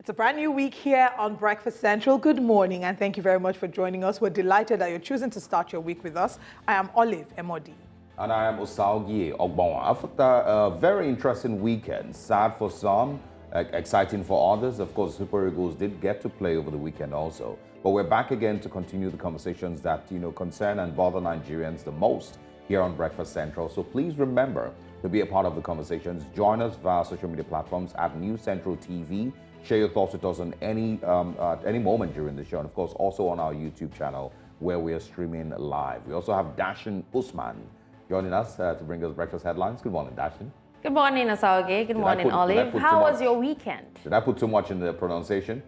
It's a brand new week here on Breakfast Central. Good morning, and thank you very much for joining us. We're delighted that you're choosing to start your week with us. I am Olive, embody. And I am Osalgie Ogbonwa. After a very interesting weekend, sad for some, exciting for others. Of course, Super Eagles did get to play over the weekend also. But we're back again to continue the conversations that, concern and bother Nigerians the most here on Breakfast Central. So please remember to be a part of the conversations. Join us via social media platforms at News Central TV. Share your thoughts with us on any moment during the show. And of course, also on our YouTube channel where we are streaming live. We also have Dashin Usman joining us to bring us breakfast headlines. Good morning, Dashin. Good morning, Asauge. Good morning, Olive. How was your weekend? Did I put too much in the pronunciation?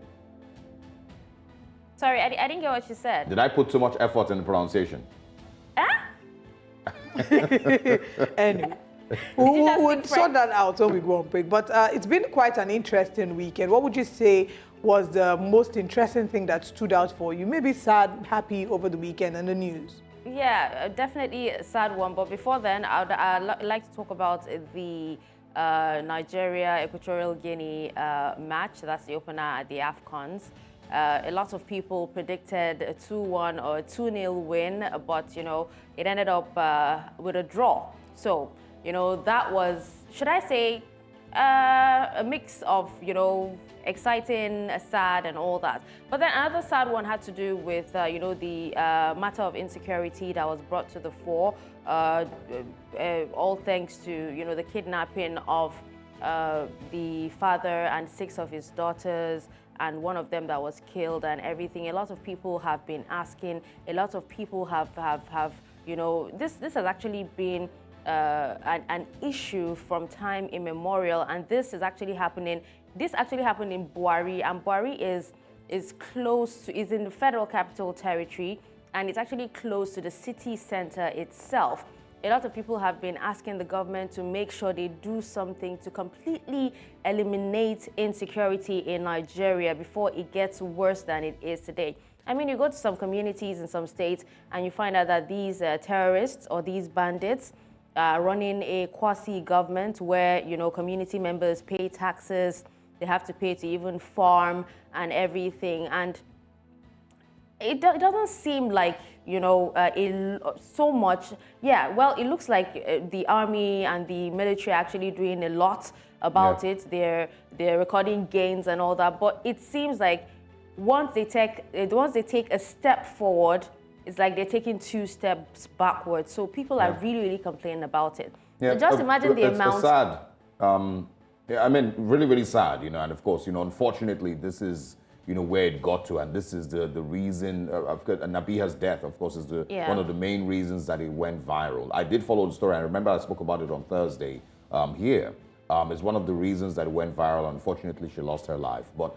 Sorry, I didn't get what you said. Did I put too much effort in the pronunciation? Anyway, we'll sort that out when we go on break. But it's been quite an interesting weekend. What would you say was the most interesting thing that stood out for you? Maybe sad, happy over the weekend and the news? Yeah, definitely a sad one. But before then, I'd like to talk about the Nigeria-Equatorial Guinea match. That's the opener at the AFCONs. A lot of people predicted a 2-1 or a 2-0 win, but, it ended up with a draw. So, that was, should I say, a mix of, exciting, sad, and all that. But then another sad one had to do with, the matter of insecurity that was brought to the fore, all thanks to, the kidnapping of the father and 6 of his daughters, and one of them that was killed and everything. A lot of people have been asking, a lot of people have this has actually been an issue from time immemorial, and this actually happened in Buari, and Buari is in the Federal Capital Territory, and it's actually close to the city center itself. A lot of people have been asking the government to make sure they do something to completely eliminate insecurity in Nigeria before it gets worse than it is today. I mean, you go to some communities in some states and you find out that these terrorists or these bandits are running a quasi-government where, community members pay taxes, they have to pay to even farm and everything. And it doesn't seem like, so much. Yeah, well, it looks like the army and the military are actually doing a lot about it. They're recording gains and all that. But it seems like once they take a step forward, it's like they're taking 2 steps backwards. So people are really, really complaining about it. Yeah. So just imagine the amount. It's sad. Really, really sad, and of course, unfortunately, this is, where it got to, and this is the reason, Nabiha's death, of course, is one of the main reasons that it went viral. I did follow the story. I remember I spoke about it on Thursday here. It's one of the reasons that it went viral. Unfortunately, she lost her life. But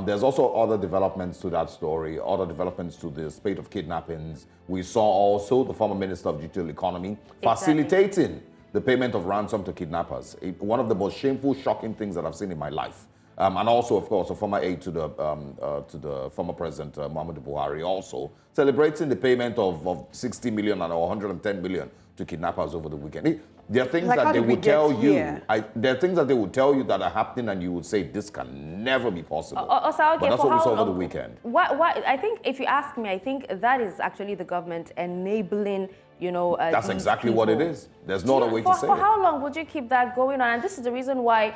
there's also other developments to that story, other developments to the spate of kidnappings. We saw also the former Minister of Digital Economy facilitating the payment of ransom to kidnappers. One of the most shameful, shocking things that I've seen in my life. And also, of course, a former aide to the former President Muhammadu Buhari, also celebrating the payment of 60 million and 110 million to kidnappers over the weekend. There are things that they would tell you. There are things that they would tell you that are happening, and you would say this can never be possible. But that's what we saw over the weekend. I think, if you ask me, I think that is actually the government enabling. That's exactly what it is. There's no other way to say it. For how long would you keep that going on? And this is the reason why,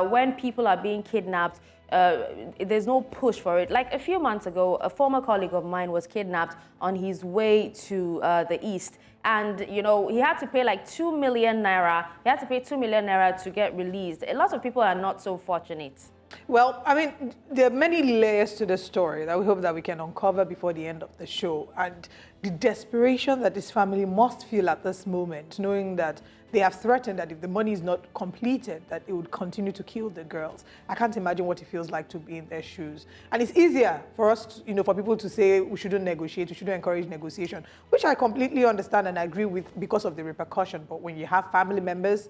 when people are being kidnapped, there's no push for it. Like a few months ago, a former colleague of mine was kidnapped on his way to the east. And, he had to pay like 2 million naira. He had to pay 2 million naira to get released. A lot of people are not so fortunate. Well, I mean, there are many layers to the story that we hope that we can uncover before the end of the show. And the desperation that this family must feel at this moment, knowing that they have threatened that if the money is not completed, that it would continue to kill the girls. I can't imagine what it feels like to be in their shoes. And it's easier for us, for people to say we shouldn't negotiate, we shouldn't encourage negotiation, which I completely understand and agree with because of the repercussion. But when you have family members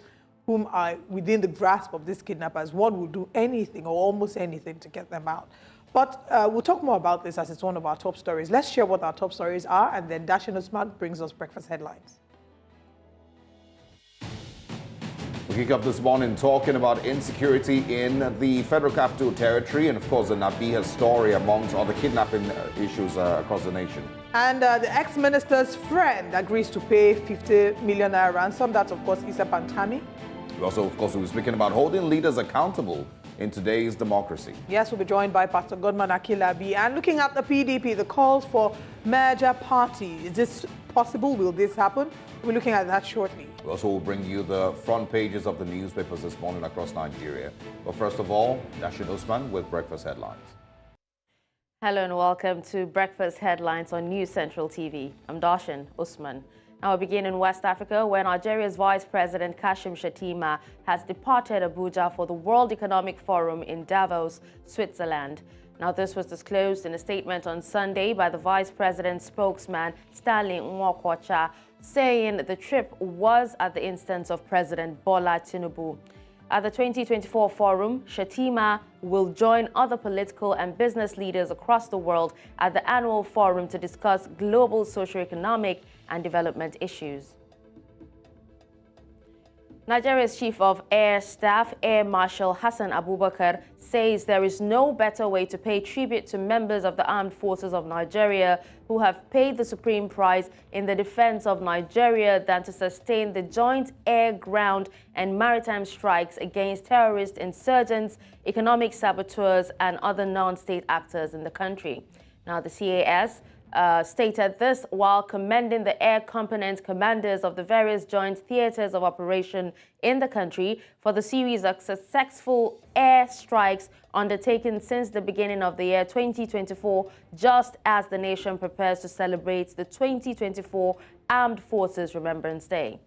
whom are within the grasp of these kidnappers, one will do anything or almost anything to get them out. But we'll talk more about this as it's one of our top stories. Let's share what our top stories are, and then Dashin Usman brings us breakfast headlines. kick off this morning talking about insecurity in the Federal Capital Territory and, of course, the Nabiha story amongst other kidnapping issues across the nation. And the ex-minister's friend agrees to pay 50 million naira ransom. That's, of course, Issa Pantami. We also, of course, will be speaking about holding leaders accountable in today's democracy. Yes, we'll be joined by Pastor Godman Akinlabi. And looking at the PDP, the calls for merger party. Is this possible? Will this happen? We're looking at that shortly. We also will bring you the front pages of the newspapers this morning across Nigeria. But first of all, Dashin Usman with breakfast headlines. Hello and welcome to Breakfast Headlines on News Central TV. I'm Dashin Usman. Now we begin in West Africa, where Nigeria's Vice President Kashim Shettima has departed Abuja for the World Economic Forum in Davos, Switzerland. Now, this was disclosed in a statement on Sunday by the Vice President's spokesman, Stanley Nwokwocha, saying the trip was at the instance of President Bola Tinubu. At the 2024 forum, Shettima will join other political and business leaders across the world at the annual forum to discuss global socio-economic and development issues. Nigeria's Chief of Air Staff, Air Marshal Hassan Abubakar, says there is no better way to pay tribute to members of the armed forces of Nigeria who have paid the supreme price in the defense of Nigeria than to sustain the joint air, ground, and maritime strikes against terrorist insurgents, economic saboteurs, and other non-state actors in the country. Now, the CAS stated this while commending the air component commanders of the various joint theaters of operation in the country for the series of successful air strikes undertaken since the beginning of the year 2024, just as the nation prepares to celebrate the 2024 Armed Forces Remembrance Day.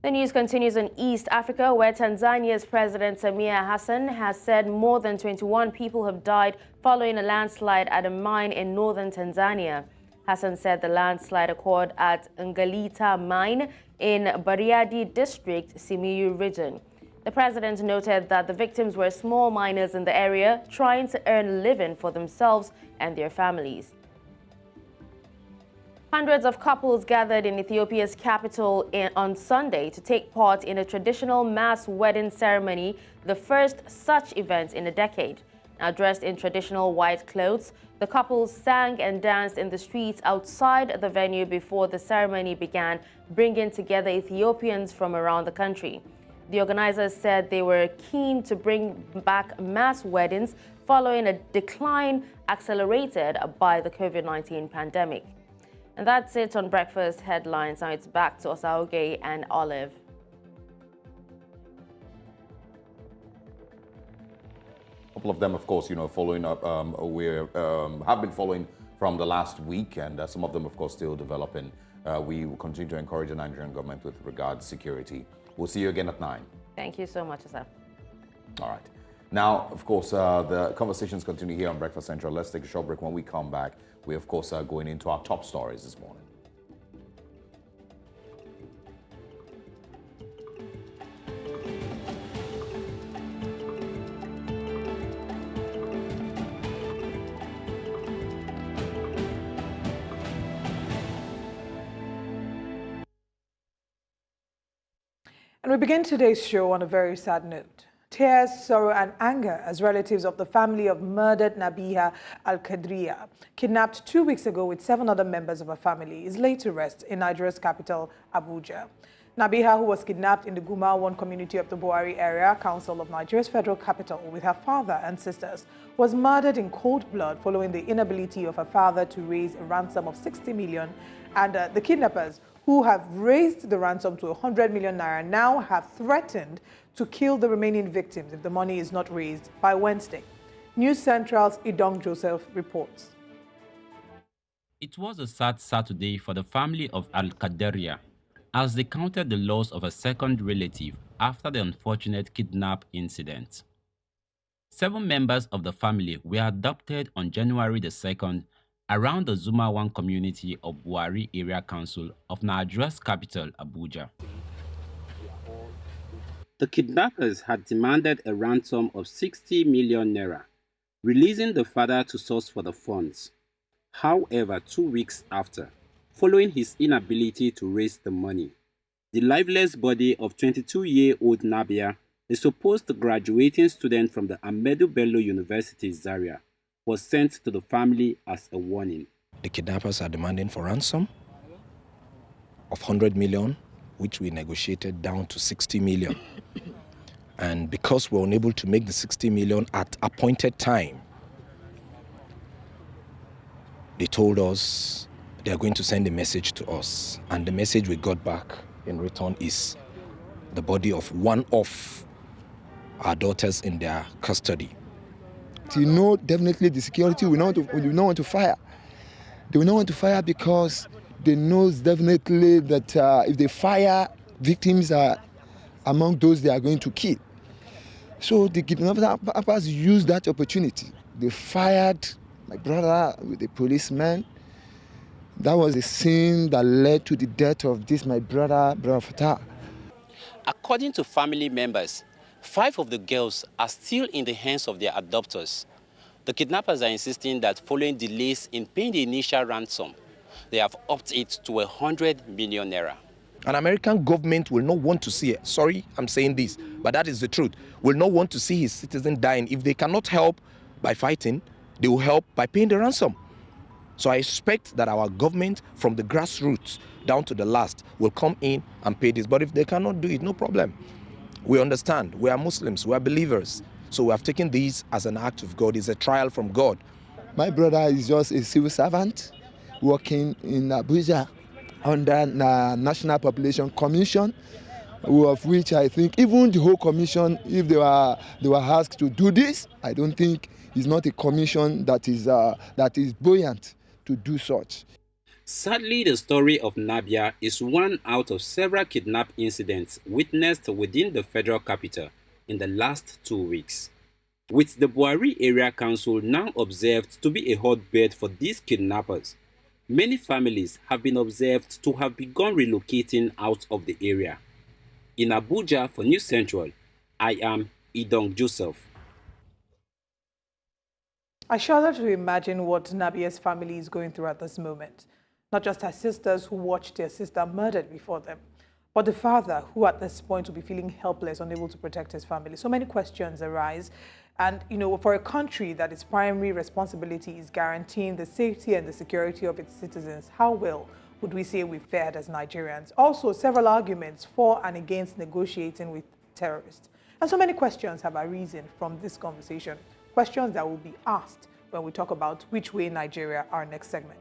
The news continues in East Africa, where Tanzania's President Samia Hassan has said more than 21 people have died following a landslide at a mine in northern Tanzania. Hassan said the landslide occurred at Ngalita mine in Bariadi district, Simiyu region. The president noted that the victims were small miners in the area trying to earn a living for themselves and their families. Hundreds of couples gathered in Ethiopia's capital on Sunday to take part in a traditional mass wedding ceremony, the first such event in a decade. Now, dressed in traditional white clothes, the couples sang and danced in the streets outside the venue before the ceremony began, bringing together Ethiopians from around the country. The organizers said they were keen to bring back mass weddings following a decline accelerated by the COVID-19 pandemic. And that's it on Breakfast Headlines. Now it's back to Osaoge and Olive. A couple of them, of course, following up, have been following from the last week, and some of them, of course, still developing. We will continue to encourage the Nigerian government with regard to security. We'll see you again at 9. Thank you so much, Asaf. All right. Now, of course, the conversations continue here on Breakfast Central. Let's take a short break. When we come back, we, of course, are going into our top stories this morning. And we begin today's show on a very sad note. Tears, sorrow, and anger as relatives of the family of murdered Nabiha Al-Qadriya, kidnapped 2 weeks ago with 7 other members of her family, is laid to rest in Nigeria's capital, Abuja. Nabiha, who was kidnapped in the Guma 1 community of the Buhari area council of Nigeria's federal capital with her father and sisters, was murdered in cold blood following the inability of her father to raise a ransom of 60 million, and the kidnappers, who have raised the ransom to 100 million naira, now have threatened to kill the remaining victims if the money is not raised by Wednesday. News Central's Idong Joseph reports. It was a sad Saturday for the family of Al-Qadriya as they counted the loss of a second relative after the unfortunate kidnap incident. 7 members of the family were adopted on January the 2nd around the Zuma 1 community of Buhari Area Council of Nigeria's capital, Abuja. The kidnappers had demanded a ransom of 60 million naira, releasing the father to source for the funds. However, 2 weeks after, following his inability to raise the money, The lifeless body of 22-year-old Nabia, a supposed graduating student from the Ahmadu Bello University Zaria, was sent to the family as a warning. The kidnappers are demanding for ransom of 100 million, which we negotiated down to 60 million. And because we're unable to make the 60 million at appointed time, they told us they are going to send a message to us. And the message we got back in return is the body of one of our daughters in their custody. You know, definitely the security will not want to fire. They will not want to fire because they know definitely that if they fire, victims are among those they are going to kill. So the kidnappers used that opportunity. They fired my brother with a policeman. That was the scene that led to the death of my brother Fatah. According to family members, 5 of the girls are still in the hands of their adopters. The kidnappers are insisting that following delays in paying the initial ransom, they have upped it to 100 million naira. An American government will not want to see it. Sorry, I'm saying this, but that is the truth. Will not want to see his citizen dying. If they cannot help by fighting, they will help by paying the ransom. So I expect that our government, from the grassroots down to the last, will come in and pay this. But if they cannot do it, no problem. We understand. We are Muslims. We are believers. So we have taken this as an act of God. It's a trial from God. My brother is just a civil servant working in Abuja under the National Population Commission, of which I think even the whole commission, if they were asked to do this, I don't think it's not a commission that is buoyant to do such. Sadly, the story of Nabia is one out of several kidnap incidents witnessed within the federal capital in the last 2 weeks. With the Buhari Area Council now observed to be a hotbed for these kidnappers, many families have been observed to have begun relocating out of the area. In Abuja for News Central, I am Idong Joseph. I shudder to imagine what Nabia's family is going through at this moment. Not just her sisters who watched their sister murdered before them, but the father who at this point will be feeling helpless, unable to protect his family. So many questions arise. And, for a country that its primary responsibility is guaranteeing the safety and the security of its citizens, how well would we say we've fared as Nigerians? Also, several arguments for and against negotiating with terrorists. And so many questions have arisen from this conversation. Questions that will be asked when we talk about Which Way Nigeria, our next segment.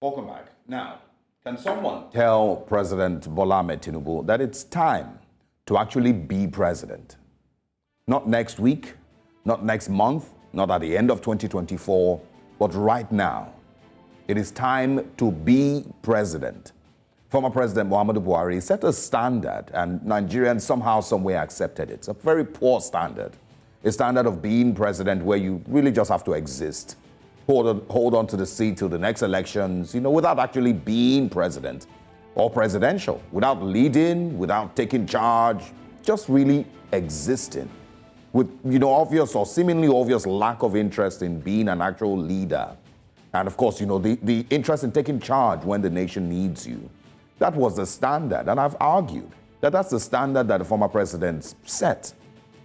Welcome back. Now, can someone tell President Bola Ahmed Tinubu that it's time to actually be president? Not next week, not next month, not at the end of 2024, but right now. It is time to be president. Former President Muhammadu Buhari set a standard, and Nigerians somehow, somewhere accepted it. It's a very poor standard. A standard of being president where you really just have to exist. Hold on to the seat till the next elections, without actually being president or presidential, without leading, without taking charge, just really existing with, obvious or seemingly obvious lack of interest in being an actual leader. And of course, the interest in taking charge when the nation needs you. That was the standard. And I've argued that that's the standard that the former president set.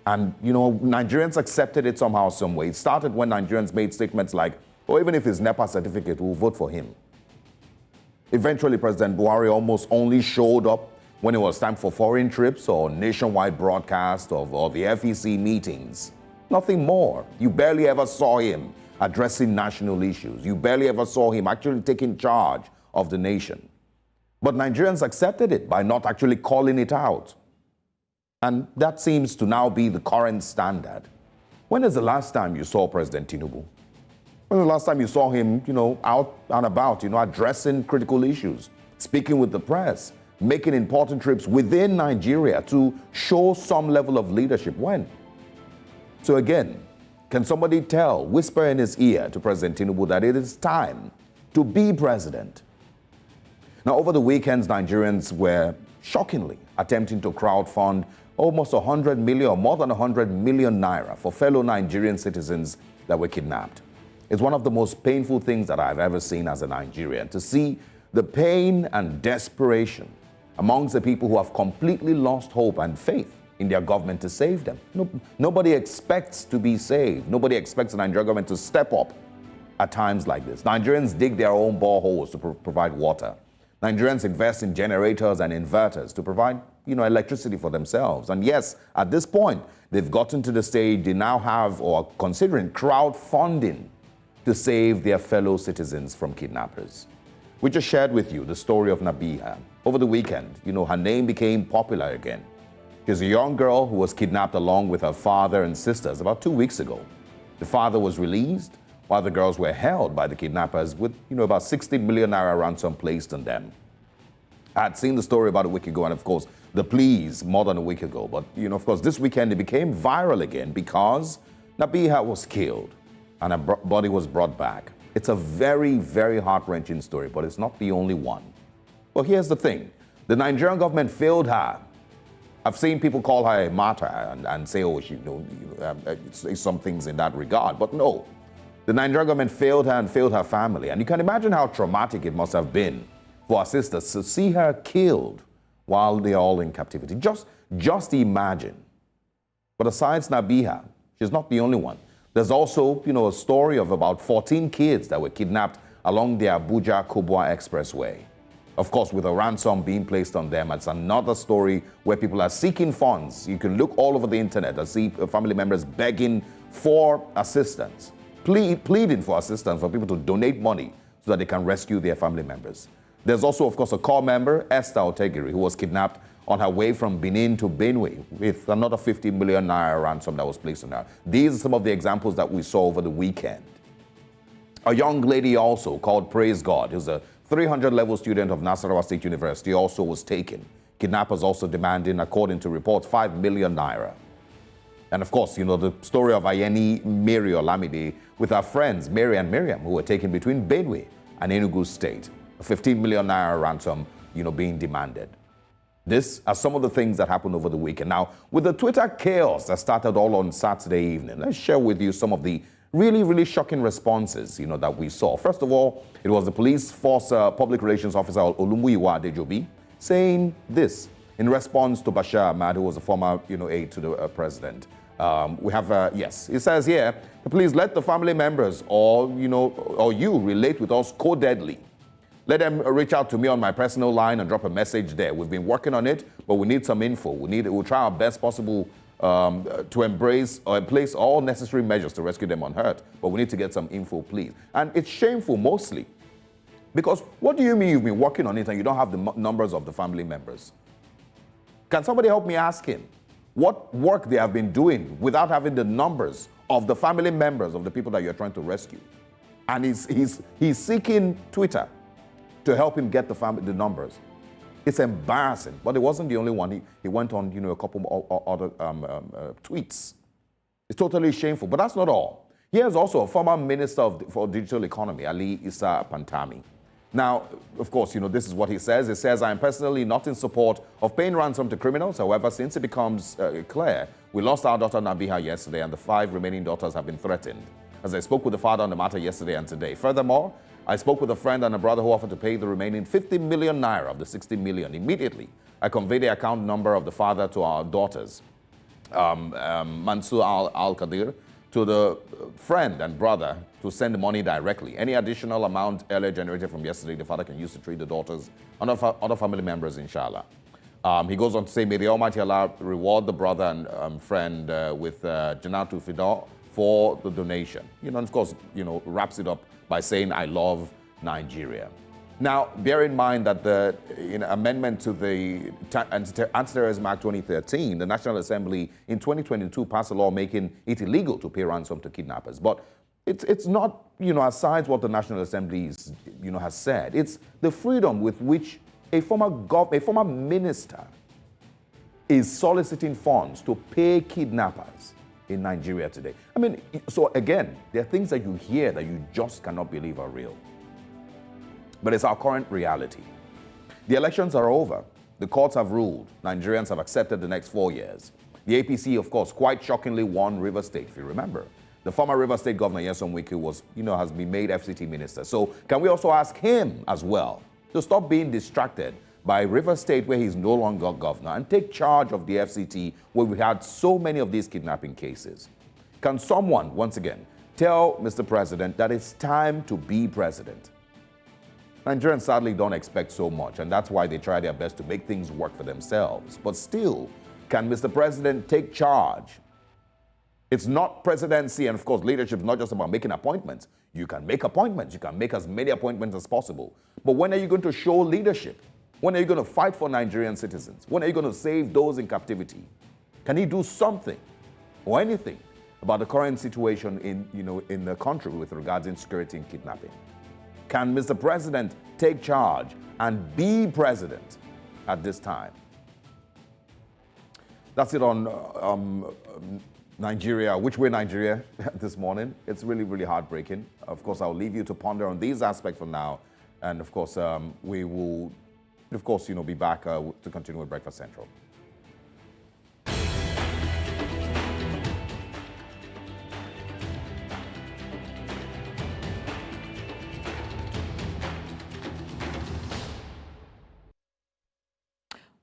And, Nigerians accepted it somehow, some way. It started when Nigerians made statements like, or even if his NEPA certificate, we'll vote for him. Eventually, President Buhari almost only showed up when it was time for foreign trips or nationwide broadcast of the FEC meetings. Nothing more. You barely ever saw him addressing national issues. You barely ever saw him actually taking charge of the nation. But Nigerians accepted it by not actually calling it out. And that seems to now be the current standard. When is the last time you saw President Tinubu? When was the last time you saw him, out and about, addressing critical issues, speaking with the press, making important trips within Nigeria to show some level of leadership? When? So again, can somebody whisper in his ear to President Tinubu that it is time to be president? Now, over the weekends, Nigerians were shockingly attempting to crowdfund almost 100 million or more than 100 million naira for fellow Nigerian citizens that were kidnapped. It's one of the most painful things that I've ever seen as a Nigerian, to see the pain and desperation amongst the people who have completely lost hope and faith in their government to save them. Nobody expects to be saved. Nobody expects the Nigerian government to step up at times like this. Nigerians dig their own boreholes to provide water. Nigerians invest in generators and inverters to provide, electricity for themselves. And yes, at this point, they've gotten to the stage they now have or are considering crowdfunding to save their fellow citizens from kidnappers. We just shared with you the story of Nabiha. Over the weekend, her name became popular again. She's a young girl who was kidnapped along with her father and sisters about 2 weeks ago. The father was released while the girls were held by the kidnappers with, about 60 million naira ransom placed on them. I had seen the story about a week ago, and of course, the pleas more than a week ago. But, of course, this weekend it became viral again because Nabiha was killed and her body was brought back. It's a very, very heart-wrenching story, but it's not the only one. Well, here's the thing. The Nigerian government failed her. I've seen people call her a martyr and say, she, say some things in that regard. But no, the Nigerian government failed her and failed her family. And you can imagine how traumatic it must have been for her sisters to see her killed while they're all in captivity. Just imagine. But aside Nabiha, she's not the only one. There's also, a story of about 14 kids that were kidnapped along the Abuja-Kubwa Expressway. Of course, with a ransom being placed on them. It's another story where people are seeking funds. You can look all over the internet and see family members begging for assistance, pleading for assistance for people to donate money so that they can rescue their family members. There's also, of course, a core member, Esther Otegiri, who was kidnapped on her way from Benin to Benue with another 50 million naira ransom that was placed on her. These are some of the examples that we saw over the weekend. A young lady also called Praise God, who's a 300-level student of Nasarawa State University, also was taken. Kidnappers also demanding, according to reports, 5 million naira. And of course, the story of Ayeni Mary Olamide with her friends, Mary and Miriam, who were taken between Benue and Enugu State. A 15 million naira ransom, being demanded. These are some of the things that happened over the weekend. Now, with the Twitter chaos that started all on Saturday evening, let's share with you some of the really, really shocking responses, that we saw. First of all, it was the police force public relations officer Olumuyiwa Adejobi saying this in response to Bashir Ahmad, who was a former, aide to the president. We have, yes, it says here, please let the family members or you relate with us codedly. Let them reach out to me on my personal line and drop a message there. We've been working on it, but we need some info. We'll try our best possible to embrace or place all necessary measures to rescue them unhurt. But we need to get some info, please. And it's shameful mostly because what do you mean you've been working on it and you don't have the numbers of the family members? Can somebody help me ask him what work they have been doing without having the numbers of the family members of the people that you're trying to rescue? And he's seeking Twitter to help him get the numbers. It's embarrassing, but it wasn't the only one. He went on, a couple other tweets. It's totally shameful, but that's not all. Here's also a former minister for digital economy, Ali Issa Pantami. Now, of course, this is what he says. He says, I am personally not in support of paying ransom to criminals. However, since it becomes clear, we lost our daughter Nabiha yesterday and the 5 remaining daughters have been threatened. As I spoke with the father on the matter yesterday and today. Furthermore, I spoke with a friend and a brother who offered to pay the remaining 50 million naira of the 60 million. Immediately, I conveyed the account number of the father to our daughters, Mansour Al-Qadir, to the friend and brother to send the money directly. Any additional amount earlier generated from yesterday, the father can use to treat the daughters and other family members, inshallah. He goes on to say, may the Almighty Allah reward the brother and friend with Janatul Fida for the donation. And of course, wraps it up by saying, I love Nigeria. Now, bear in mind that the amendment to the Anti-Terrorism Act 2013, the National Assembly in 2022 passed a law making it illegal to pay ransom to kidnappers. But it's not, aside what the National Assembly has said. It's the freedom with which a former minister is soliciting funds to pay kidnappers in Nigeria today. I mean, so again, there are things that you hear that you just cannot believe are real. But it's our current reality. The elections are over. The courts have ruled. Nigerians have accepted the next 4 years. The APC, of course, quite shockingly won River State, if you remember. The former River State Governor, Nyesom Wike, has been made FCT minister. So can we also ask him as well to stop being distracted by River State, where he's no longer governor, and take charge of the FCT, where we had so many of these kidnapping cases? Can someone, once again, tell Mr. President that it's time to be president? Nigerians sadly don't expect so much, and that's why they try their best to make things work for themselves. But still, can Mr. President take charge? It's not presidency, and of course, leadership is not just about making appointments. You can make appointments. You can make as many appointments as possible. But when are you going to show leadership? When are you going to fight for Nigerian citizens? When are you going to save those in captivity? Can he do something or anything about the current situation in the country with regards to insecurity and kidnapping? Can Mr. President take charge and be president at this time? That's it on Nigeria, which way Nigeria this morning. It's really, really heartbreaking. Of course, I'll leave you to ponder on these aspects for now. And of course, we will, be back to continue with Breakfast Central.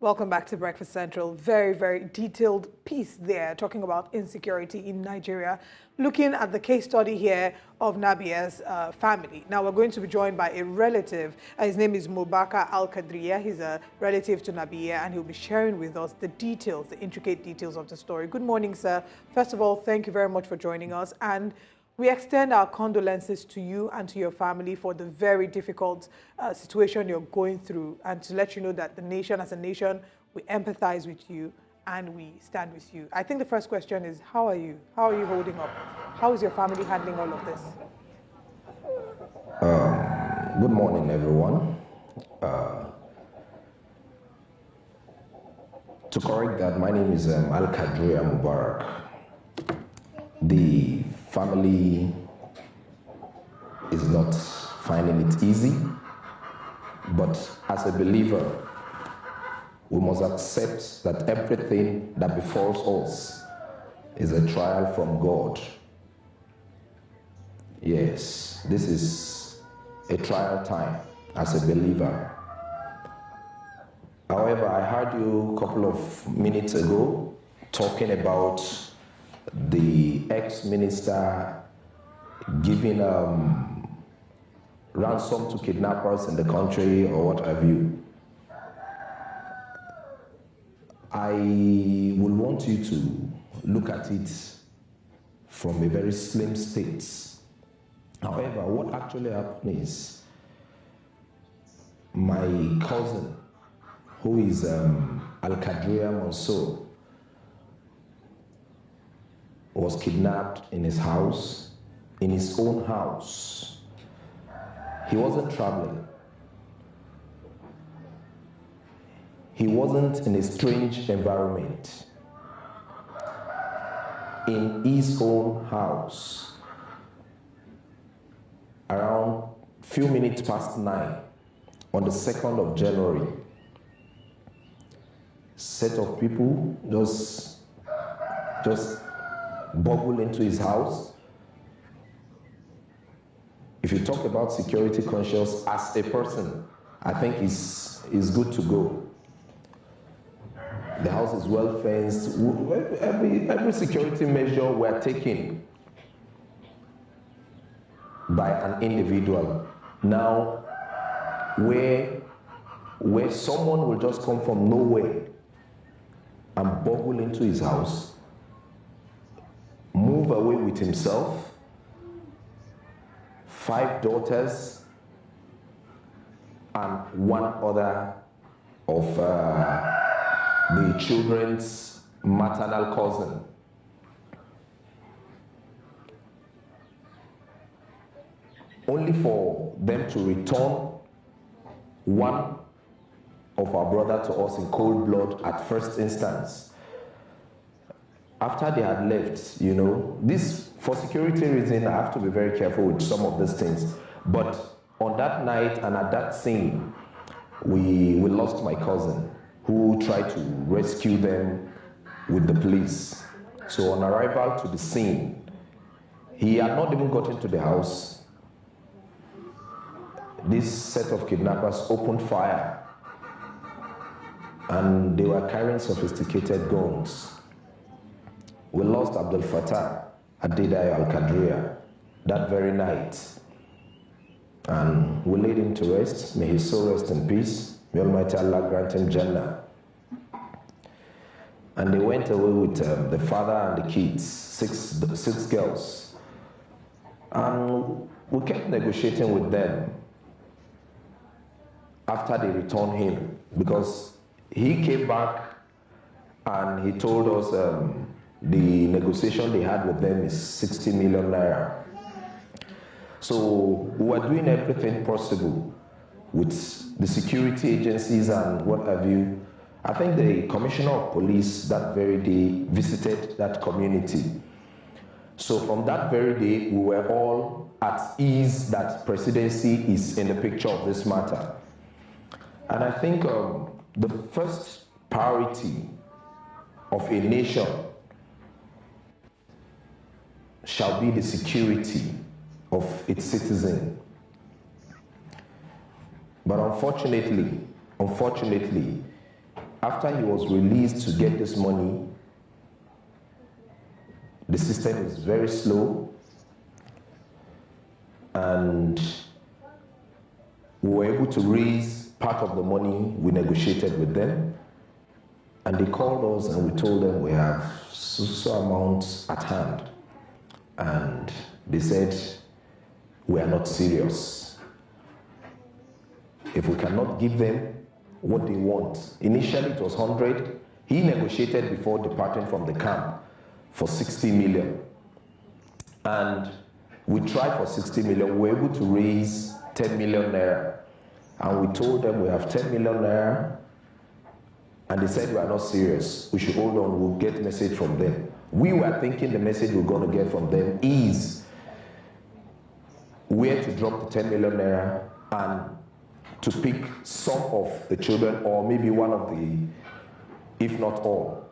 Welcome back to Breakfast Central. Very, very detailed piece there talking about insecurity in Nigeria, looking at the case study here of Nabia's family. Now we're going to be joined by a relative. His name is Mubaka Al-Kadriya. He's a relative to Nabia, and he'll be sharing with us the details, the intricate details of the story. Good morning, sir. First of all, thank you very much for joining us. And we extend our condolences to you and to your family for the very difficult situation you're going through, and to let you know that the nation, as a nation, we empathize with you and we stand with you. I think the first question is, how are you? How are you holding up? How is your family handling all of this? Good morning, everyone. To correct that, my name is Al-Kadriya Mubarak. The family is not finding it easy, but as a believer, we must accept that everything that befalls us is a trial from God. Yes, this is a trial time as a believer. However, I heard you a couple of minutes ago talking about the ex-minister giving ransom to kidnappers in the country or what have you. I will want you to look at it from a very slim state. However, what actually happened is my cousin, who is Al-Kadriya Mansour, was kidnapped in his house, in his own house. He wasn't traveling. He wasn't in a strange environment. In his own house, around few minutes past 9, on the 2nd of January, set of people just bubble into his house. If you talk about security conscious as a person, I think is good to go. The house is well fenced. Every security measure we're taking by an individual. Now, where someone will just come from nowhere and bubble into his house, move away with himself, 5 daughters, and 1 other of the children's maternal cousin. Only for them to return one of our brother to us in cold blood at first instance. After they had left, this, for security reasons, I have to be very careful with some of these things. But on that night and at that scene, we lost my cousin, who tried to rescue them with the police. So on arrival to the scene, he had not even got into the house. This set of kidnappers opened fire, and they were carrying sophisticated guns. We lost Abdul Fattah Adedayo Al-Qadria that very night, and we laid him to rest. May his soul rest in peace. May Almighty Allah grant him Jannah. And they went away with the father and the kids, six girls. And we kept negotiating with them after they returned him, because he came back and he told us the negotiation they had with them is 60 million naira. So we were doing everything possible with the security agencies and what have you. I think the commissioner of police that very day visited that community. So from that very day, we were all at ease that presidency is in the picture of this matter. And I think the first priority of a nation shall be the security of its citizen. But unfortunately, after he was released to get this money, the system is very slow, and we were able to raise part of the money we negotiated with them, and they called us and we told them we have so amounts at hand, and they said we are not serious. If we cannot give them what they want, initially it was 100, he negotiated before departing from the camp for 60 million, and we tried for 60 million. We were able to raise 10 million naira, and we told them we have 10 million naira, and they said we are not serious, we should hold on, we'll get message from them. We were thinking the message we're going to get from them is where to drop the 10 million naira and to pick some of the children, or maybe one of the, if not all.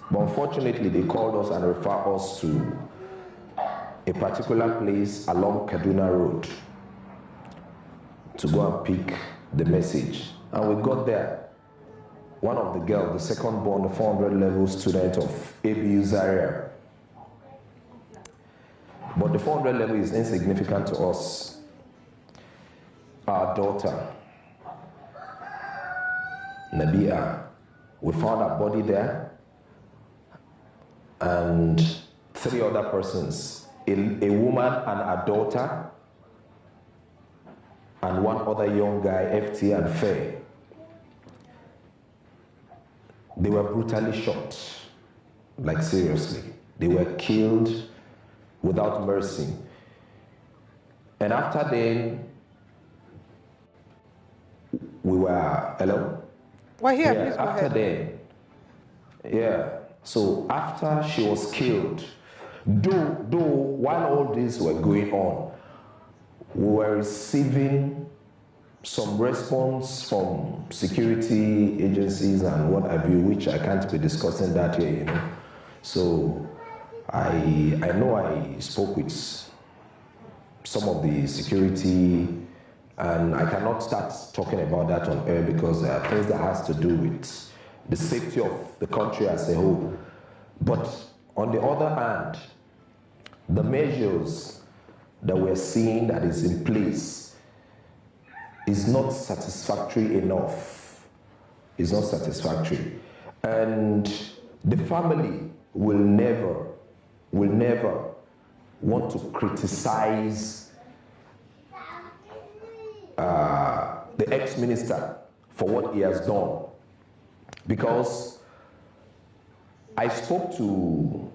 But unfortunately, they called us and referred us to a particular place along Kaduna Road to go and pick the message. And we got there. One of the girls, the second born, the 400 level student of ABU Zaria. But the 400 level is insignificant to us. Our daughter, Nabia, we found her body there, and 3 other persons, a woman and a daughter, and 1 other young guy, FT and Faye. They were brutally shot, like seriously. They were killed without mercy. And after then, we were, hello? We're here, Yeah, please go after ahead. then, yeah. So after she was killed, though while all this were going on, we were receiving some response from security agencies and what have you, which I can't be discussing that here, you know. So I know I spoke with some of the security, and I cannot start talking about that on air because there are things that has to do with the safety of the country as a whole. But on the other hand, the measures that we're seeing that is in place is not satisfactory enough. It's not satisfactory. And the family will never want to criticize the ex-minister for what he has done, because I spoke to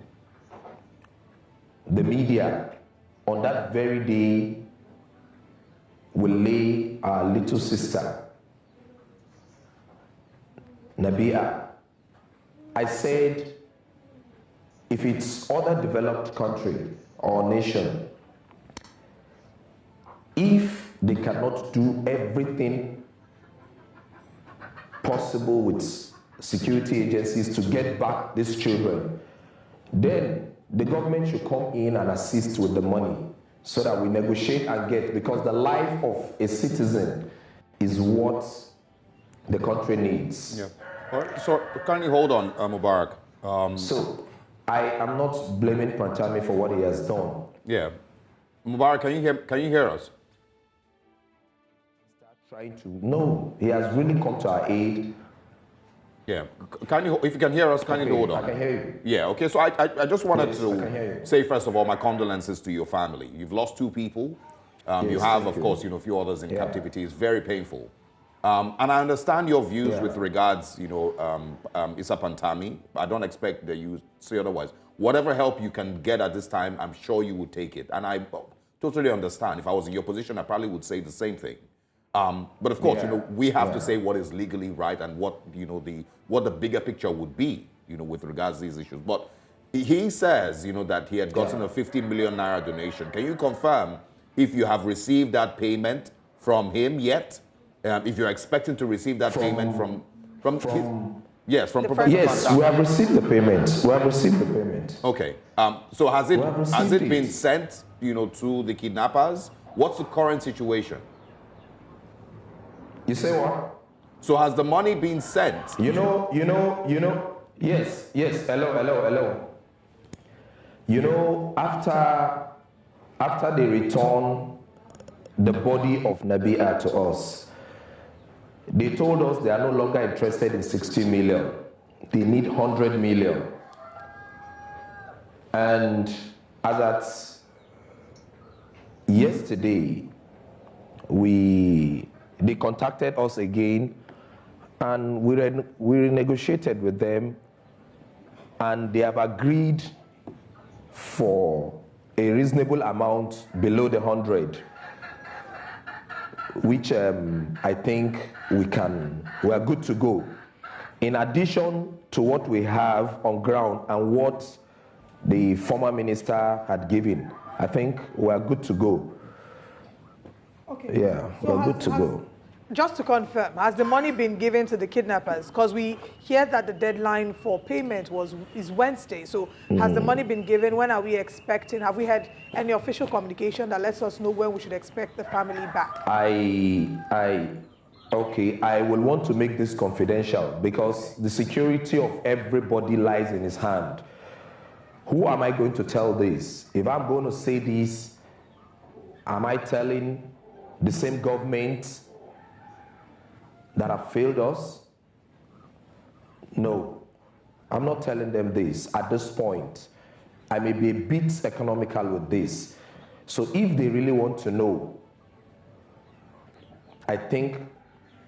the media on that very day we lay our little sister, Nabia. I said, if it's other developed country or nation, if they cannot do everything possible with security agencies to get back these children, then the government should come in and assist with the money so that we negotiate and get, because the life of a citizen is what the country needs. Yeah. All right. So kindly hold on, Mubarak. So I am not blaming Pantami for what he has done. Yeah. Mubarak, can you hear us? No, he has really come to our aid. Yeah. If you can hear us, kindly hold on. I can hear you. Yeah. Okay. So I just wanted Yes, I can hear to you. say first of all my condolences to your family. You've lost 2 people. You Yes, have, thank of you. course, a few others in Yeah. captivity. It's very painful. And I understand your views Yeah. with regards, Issa Pantami. I don't expect that you say otherwise. Whatever help you can get at this time, I'm sure you would take it. And I totally understand. If I was in your position, I probably would say the same thing. But of course, Yeah. we have to Yeah. say what is legally right and what, what the bigger picture would be, with regards to these issues. But he says, that he had gotten a 50 million naira donation. Can you confirm if you have received that payment from him yet? If you're expecting to receive that payment from yes, from Professor Yes, Pantami. we have received the payment. We have received the payment. Okay. So has it We have received been it. sent, to the kidnappers? What's the current situation? You say what? So has the money been sent? Yes. Hello. After they return the body of Nabia to us, they told us they are no longer interested in 60 million. They need 100 million. And as at yesterday, they contacted us again, and we renegotiated with them, and they have agreed for a reasonable amount below the 100, which I think we are good to go. In addition to what we have on ground and what the former minister had given, I think we are good to go. Okay. Yeah, we're good to go. Just to confirm, has the money been given to the kidnappers? Because we hear that the deadline for payment is Wednesday. So has the money been given? When are we expecting? Have we had any official communication that lets us know when we should expect the family back? I will want to make this confidential because the security of everybody lies in his hand. Who am I going to tell this? If I'm going to say this, am I telling the same government that have failed us? No, I'm not telling them this at this point. I may be a bit economical with this. So if they really want to know, I think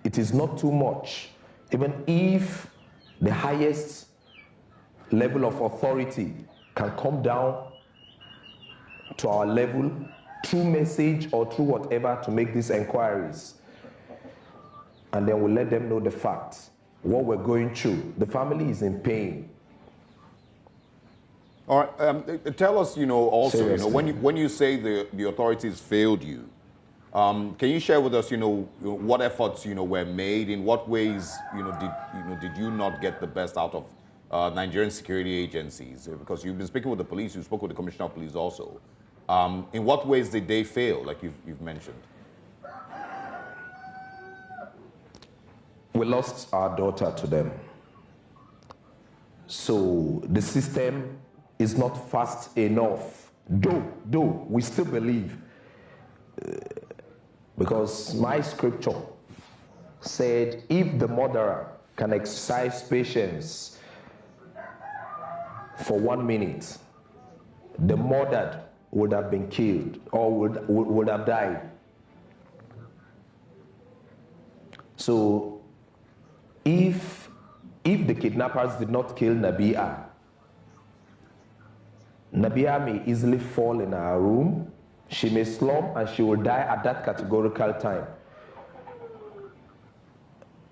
it is not too much. Even if the highest level of authority can come down to our level through message or through whatever to make these inquiries. And then we'll let them know the facts, what we're going through. The family is in pain. All right. Tell us, also, Seriously. when you say the authorities failed you, can you share with us, what efforts, were made? In what ways, did you not get the best out of Nigerian security agencies? Because you've been speaking with the police, you spoke with the Commissioner of Police also. In what ways did they fail, like you've mentioned? We lost our daughter to them. So the system is not fast enough. Though we still believe, because my scripture said, if the murderer can exercise patience for 1 minute, the murdered would have been killed or would have died. So if the kidnappers did not kill Nabia may easily fall in our room, she may slump and she will die at that categorical time.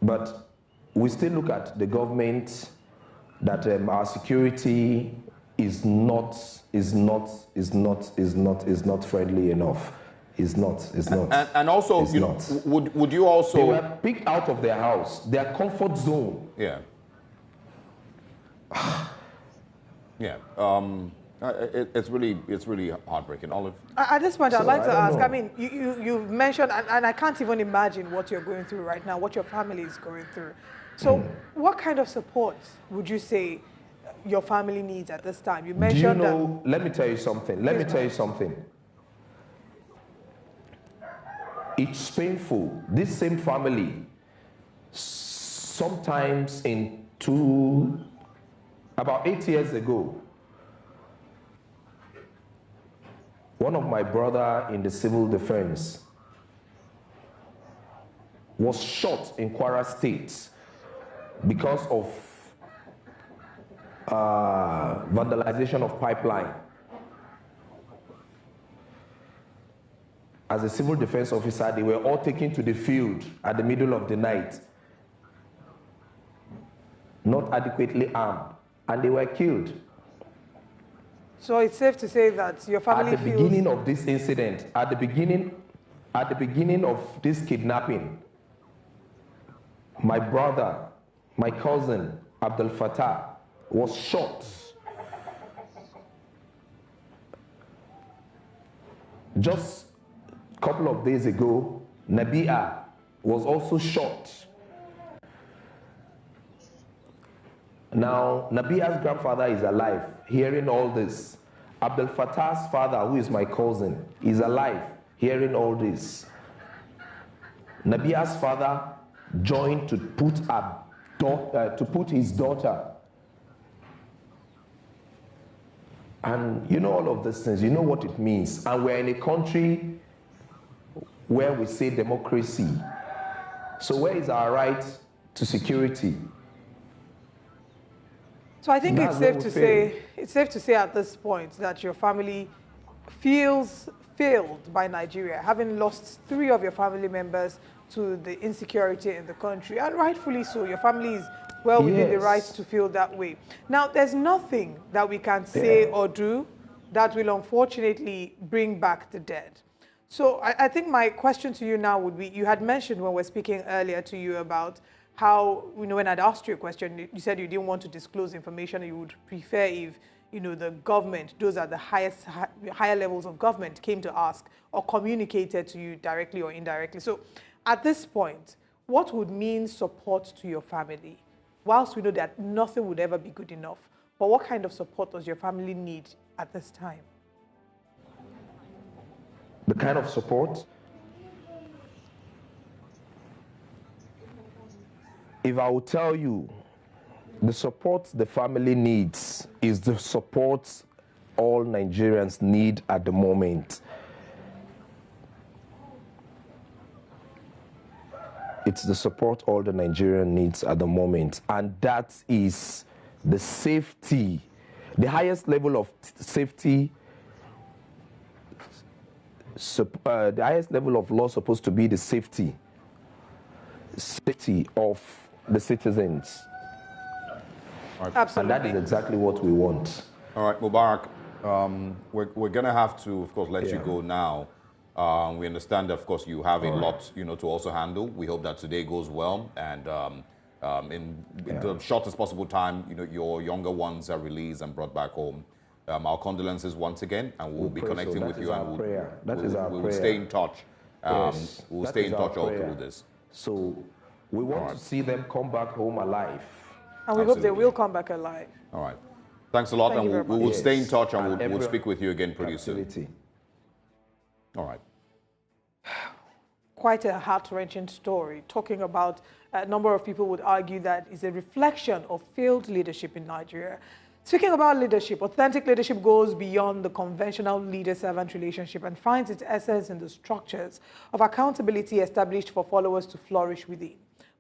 But we still look at the government that our security is not friendly enough. It's not. It's not. And also, It's you know, not. would you also... They were picked out of their house, their comfort zone. Yeah. Yeah. It's really heartbreaking. Olive? At this point, I'd So, like to I don't ask, know. I mean, you've mentioned, and I can't even imagine what you're going through right now, what your family is going through. So what kind of support would you say your family needs at this time? You Do mentioned you know, let me tell you something. Let me tell you something. It's painful. This same family, sometimes about 8 years ago, one of my brother in the civil defense was shot in Kwara State because of vandalization of pipeline. As a civil defense officer, they were all taken to the field at the middle of the night, not adequately armed, and they were killed. So it's safe to say that your family At the beginning of this incident, at the beginning of this kidnapping, my brother, my cousin, Abdel Fattah, was shot. Just a couple of days ago, Nabia was also shot. Now, Nabia's grandfather is alive, hearing all this. Abdel Fattah's father, who is my cousin, is alive, hearing all this. Nabia's father joined to put his daughter. And you know all of these things, you know what it means. And we're in a country where we say democracy. So where is our right to security? So I think That's it's safe to say at this point that your family feels failed by Nigeria, having lost 3 of your family members to the insecurity in the country, and rightfully so. Your family is well within the right to feel that way. Now, there's nothing that we can say or do that will unfortunately bring back the dead. So I think my question to you now would be, you had mentioned when we were speaking earlier to you about how, you know, when I'd asked you a question, you said you didn't want to disclose information, you would prefer if, you know, the government, those at the higher levels of government came to ask or communicated to you directly or indirectly. So at this point, what would mean support to your family? Whilst we know that nothing would ever be good enough, but what kind of support does your family need at this time? The kind of support? If I will tell you, the support the family needs is the support all Nigerians need at the moment. It's the support all the Nigerian needs at the moment, and that is the safety, the highest level of safety. The highest level of law is supposed to be the safety of the citizens. Absolutely. And that is exactly what we want. All right, Mubarak, we're going to have to, of course, let you go now. We understand, of course, you have a lot, you know, to also handle. We hope that today goes well, and in the shortest possible time, you know, your younger ones are released and brought back home. Our condolences once again, and we'll be connecting with you, and we'll stay in touch. We'll stay in touch all through this. So we want to see them come back home alive. And we hope they will come back alive. All right. Thanks a lot, Thank and we will stay in touch, and we'll speak with you again pretty soon. All right. Quite a heart-wrenching story, talking about a number of people would argue that is a reflection of failed leadership in Nigeria. Speaking about leadership, authentic leadership goes beyond the conventional leader-servant relationship and finds its essence in the structures of accountability established for followers to flourish within.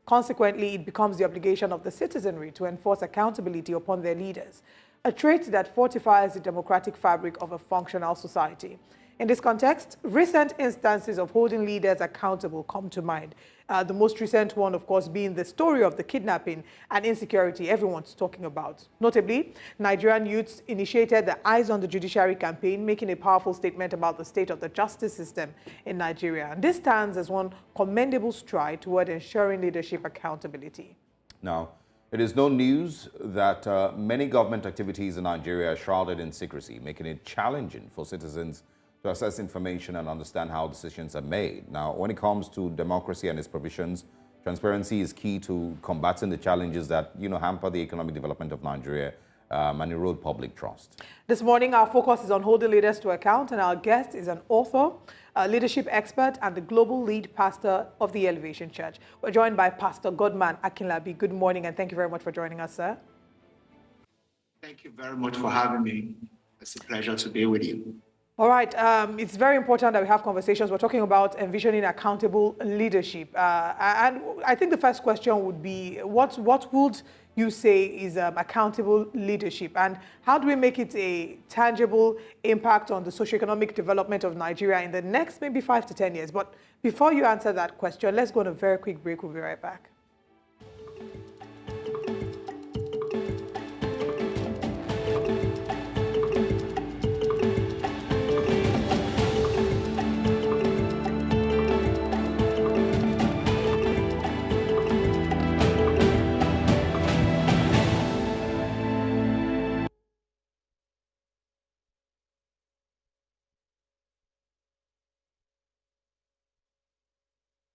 Consequently, it becomes the obligation of the citizenry to enforce accountability upon their leaders. a trait that fortifies the democratic fabric of a functional society. In this context, recent instances of holding leaders accountable come to mind. The most recent one, of course, being the story of the kidnapping and insecurity everyone's talking about. Notably, Nigerian youths initiated the Eyes on the Judiciary campaign, making a powerful statement about the state of the justice system in Nigeria. And this stands as one commendable stride toward ensuring leadership accountability. Now, it is no news that many government activities in Nigeria are shrouded in secrecy, making it challenging for citizens to access information and understand how decisions are made. Now, when it comes to democracy and its provisions, transparency is key to combating the challenges that, hamper the economic development of Nigeria and erode public trust. This morning, our focus is on holding leaders to account, and our guest is an author, a leadership expert, and the global lead pastor of the Elevation Church. We're joined by Pastor Godman Akinlabi. Good morning, and thank you very much for joining us, sir. Thank you very much for having me. It's a pleasure to be with you. All right, it's very important that we have conversations. We're talking about envisioning accountable leadership. And I think the first question would be, what would you say is accountable leadership? And how do we make it a tangible impact on the socioeconomic development of Nigeria in the next maybe 5 to 10 years? But before you answer that question, let's go on a very quick break. We'll be right back.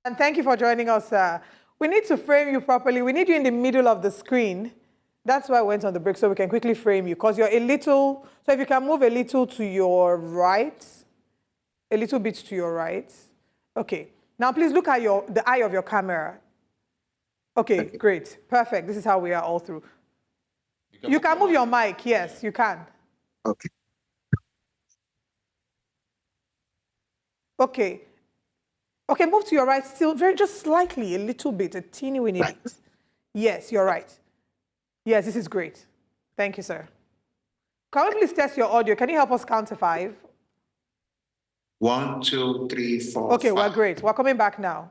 And thank you for joining us. We need to frame you properly. We need you in the middle of the screen. That's why I went on the break, so we can quickly frame you, because you're a little, so if you can move a little to your right, a little bit to your right. Okay. Now, please look at the eye of your camera. Okay, great. Perfect. This is how we are all through. You can move your mic. Yes, you can. Okay. Okay. Okay, move to your right still, just slightly, a little bit, a teeny weeny bit. Yes, you're right. Yes, this is great. Thank you, sir. Can we please test your audio? Can you help us count to 5? 1, 2, 3, 4. Okay, 5. we're great. We're coming back now.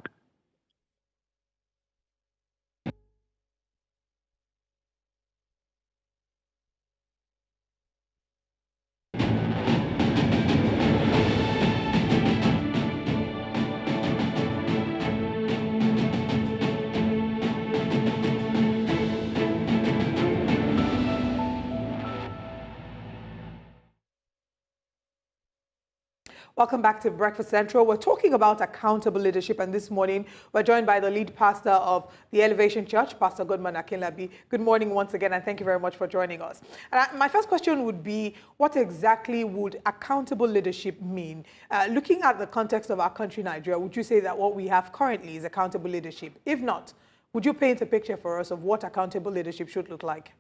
Welcome back to Breakfast Central. We're talking about accountable leadership, and this morning we're joined by the lead pastor of the Elevation Church, Pastor Godman Akinlabi. Good morning once again, and thank you very much for joining us. And my first question would be, what exactly would accountable leadership mean? Looking at the context of our country, Nigeria, would you say that what we have currently is accountable leadership? If not, would you paint a picture for us of what accountable leadership should look like?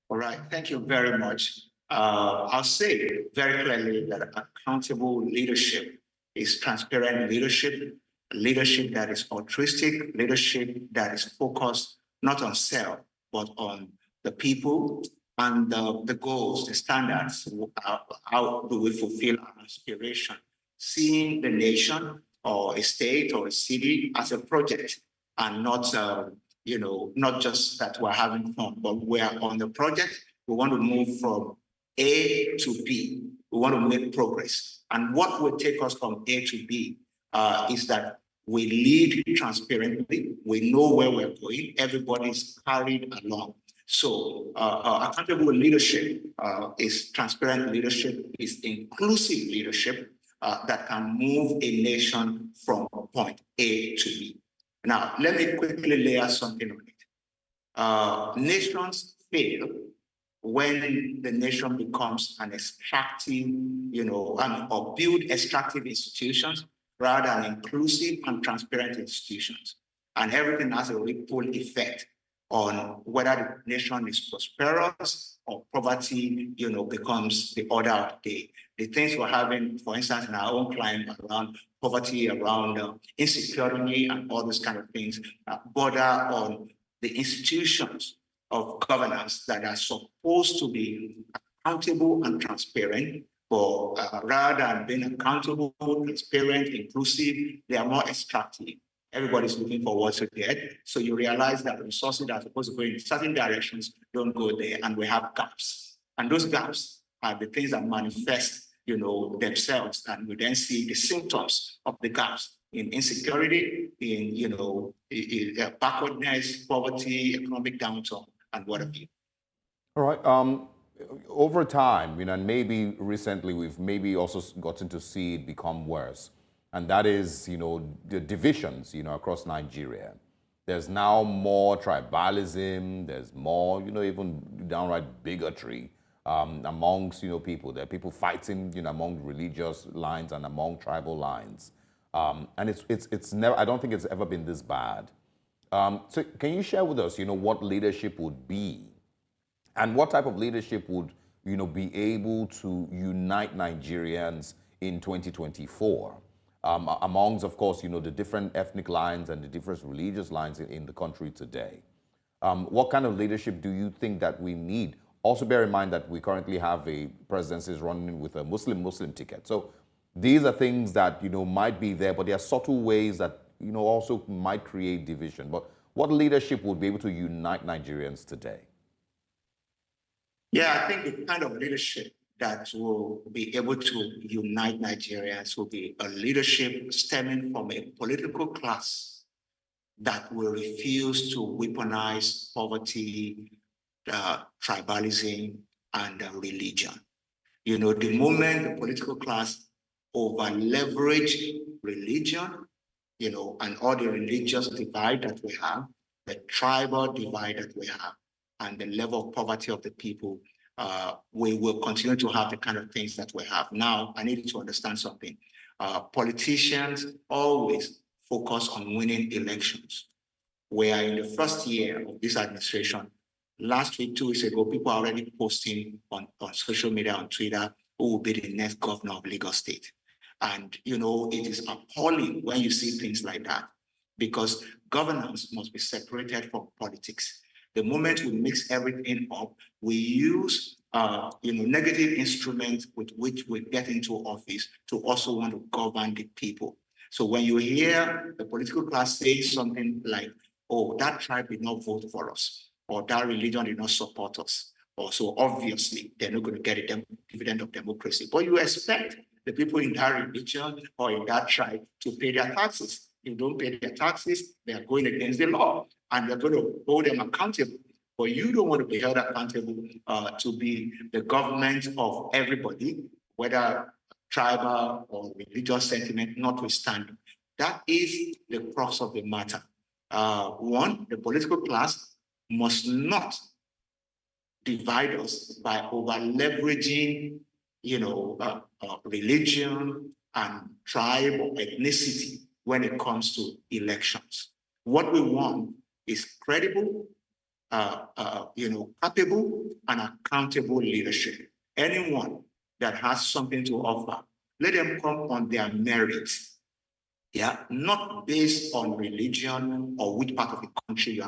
All right. Thank you very much. I'll say very clearly that accountable leadership is transparent leadership, leadership that is altruistic, leadership that is focused not on self, but on the people and the goals, the standards. How do we fulfill our aspiration? Seeing the nation or a state or a city as a project and not, not just that we're having fun, but we're on the project. We want to move from A to B. We want to make progress. And what will take us from A to B is that we lead transparently. We know where we're going. Everybody's carried along. So accountable leadership is transparent leadership, is inclusive leadership that can move a nation from point A to B. Now, let me quickly layer something on it. Nations fail when the nation becomes an extractive, or build extractive institutions rather than inclusive and transparent institutions. And everything has a ripple effect on whether the nation is prosperous or poverty, becomes the order of the day. The things we're having, for instance, in our own climate around poverty, around insecurity and all those kind of things border on the institutions of governance that are supposed to be accountable and transparent, but rather than being accountable, transparent, inclusive, they are more extractive. Everybody's looking for what to get. So you realize that resources that are supposed to go in certain directions don't go there, and we have gaps. And those gaps are the things that manifest, themselves, and we then see the symptoms of the gaps in insecurity, in backwardness, poverty, economic downturn, and what have you. All right. Over time, and maybe recently we've maybe also gotten to see it become worse. And that is, the divisions, across Nigeria. There's now more tribalism. There's more, even downright bigotry amongst, people. There are people fighting, among religious lines and among tribal lines. And it's never, I don't think it's ever been this bad. So can you share with us, what leadership would be? And what type of leadership would, be able to unite Nigerians in 2024? Amongst, of course, the different ethnic lines and the different religious lines in the country today. What kind of leadership do you think that we need? Also bear in mind that we currently have a presidency running with a Muslim ticket. So these are things that, might be there, but there are subtle ways that, also might create division. But what leadership would be able to unite Nigerians today? Yeah, I think the kind of leadership that will be able to unite Nigerians will be a leadership stemming from a political class that will refuse to weaponize poverty, tribalism, and religion. The moment the political class over-leverage religion, and all the religious divide that we have, the tribal divide that we have, and the level of poverty of the people, we will continue to have the kind of things that we have. Now, I need you to understand something. Politicians always focus on winning elections. We are in the first year of this administration. Last week, 2 weeks ago, people are already posting on social media, on Twitter, who will be the next governor of Lagos State. And, it is appalling when you see things like that, because governance must be separated from politics. The moment we mix everything up, we use negative instruments with which we get into office to also want to govern the people. So when you hear the political class say something like, oh, that tribe did not vote for us, or that religion did not support us, or so obviously they're not going to get a dividend of democracy. But you expect the people in that religion or in that tribe to pay their taxes. If you don't pay their taxes, they are going against the law, and they're going to hold them accountable. But you don't want to be held accountable to be the government of everybody, whether tribal or religious sentiment notwithstanding. That is the crux of the matter. One, the political class must not divide us by over-leveraging, religion and tribe or ethnicity when it comes to elections. What we want is credible, capable and accountable leadership. Anyone that has something to offer, let them come on their merits. Yeah, not based on religion or which part of the country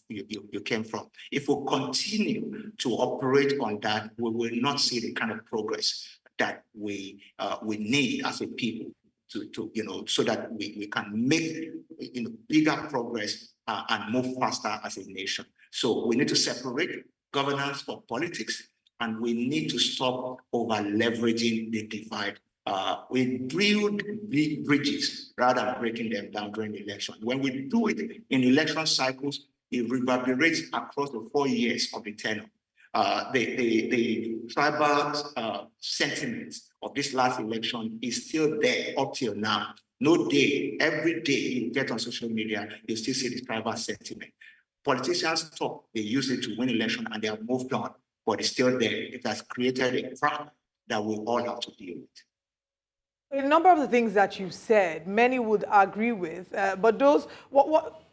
you came from. If we continue to operate on that, we will not see the kind of progress that we need as a people to so that we can make bigger progress and move faster as a nation. So we need to separate governance from politics, and we need to stop over leveraging the divide. We build big bridges rather than breaking them down during the election. When we do it in election cycles, it reverberates across the 4 years of the tenure. The tribal sentiment of this last election is still there up till now. No day, every day you get on social media, you still see this tribal sentiment. Politicians talk, they use it to win election, and they have moved on, but it's still there. It has created a crowd that we all have to deal with. A number of the things that you said, many would agree with, but those,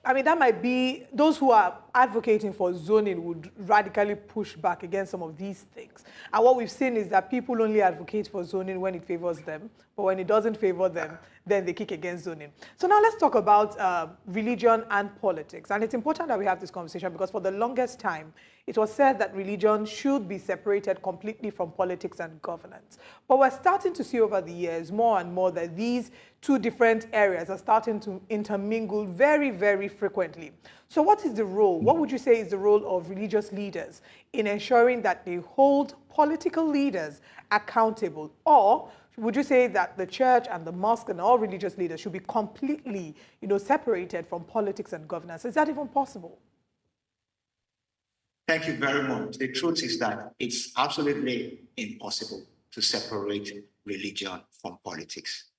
that might be those who are advocating for zoning would radically push back against some of these things. And what we've seen is that people only advocate for zoning when it favors them, but when it doesn't favor them, then they kick against zoning. So now let's talk about religion and politics. And it's important that we have this conversation because for the longest time, it was said that religion should be separated completely from politics and governance. But we're starting to see over the years more and more that these two different areas are starting to intermingle very, very frequently. So what is the role? What would you say is the role of religious leaders in ensuring that they hold political leaders accountable? Or would you say that the church and the mosque and all religious leaders should be completely, separated from politics and governance? Is that even possible? Thank you very much. The truth is that it's absolutely impossible to separate religion from politics.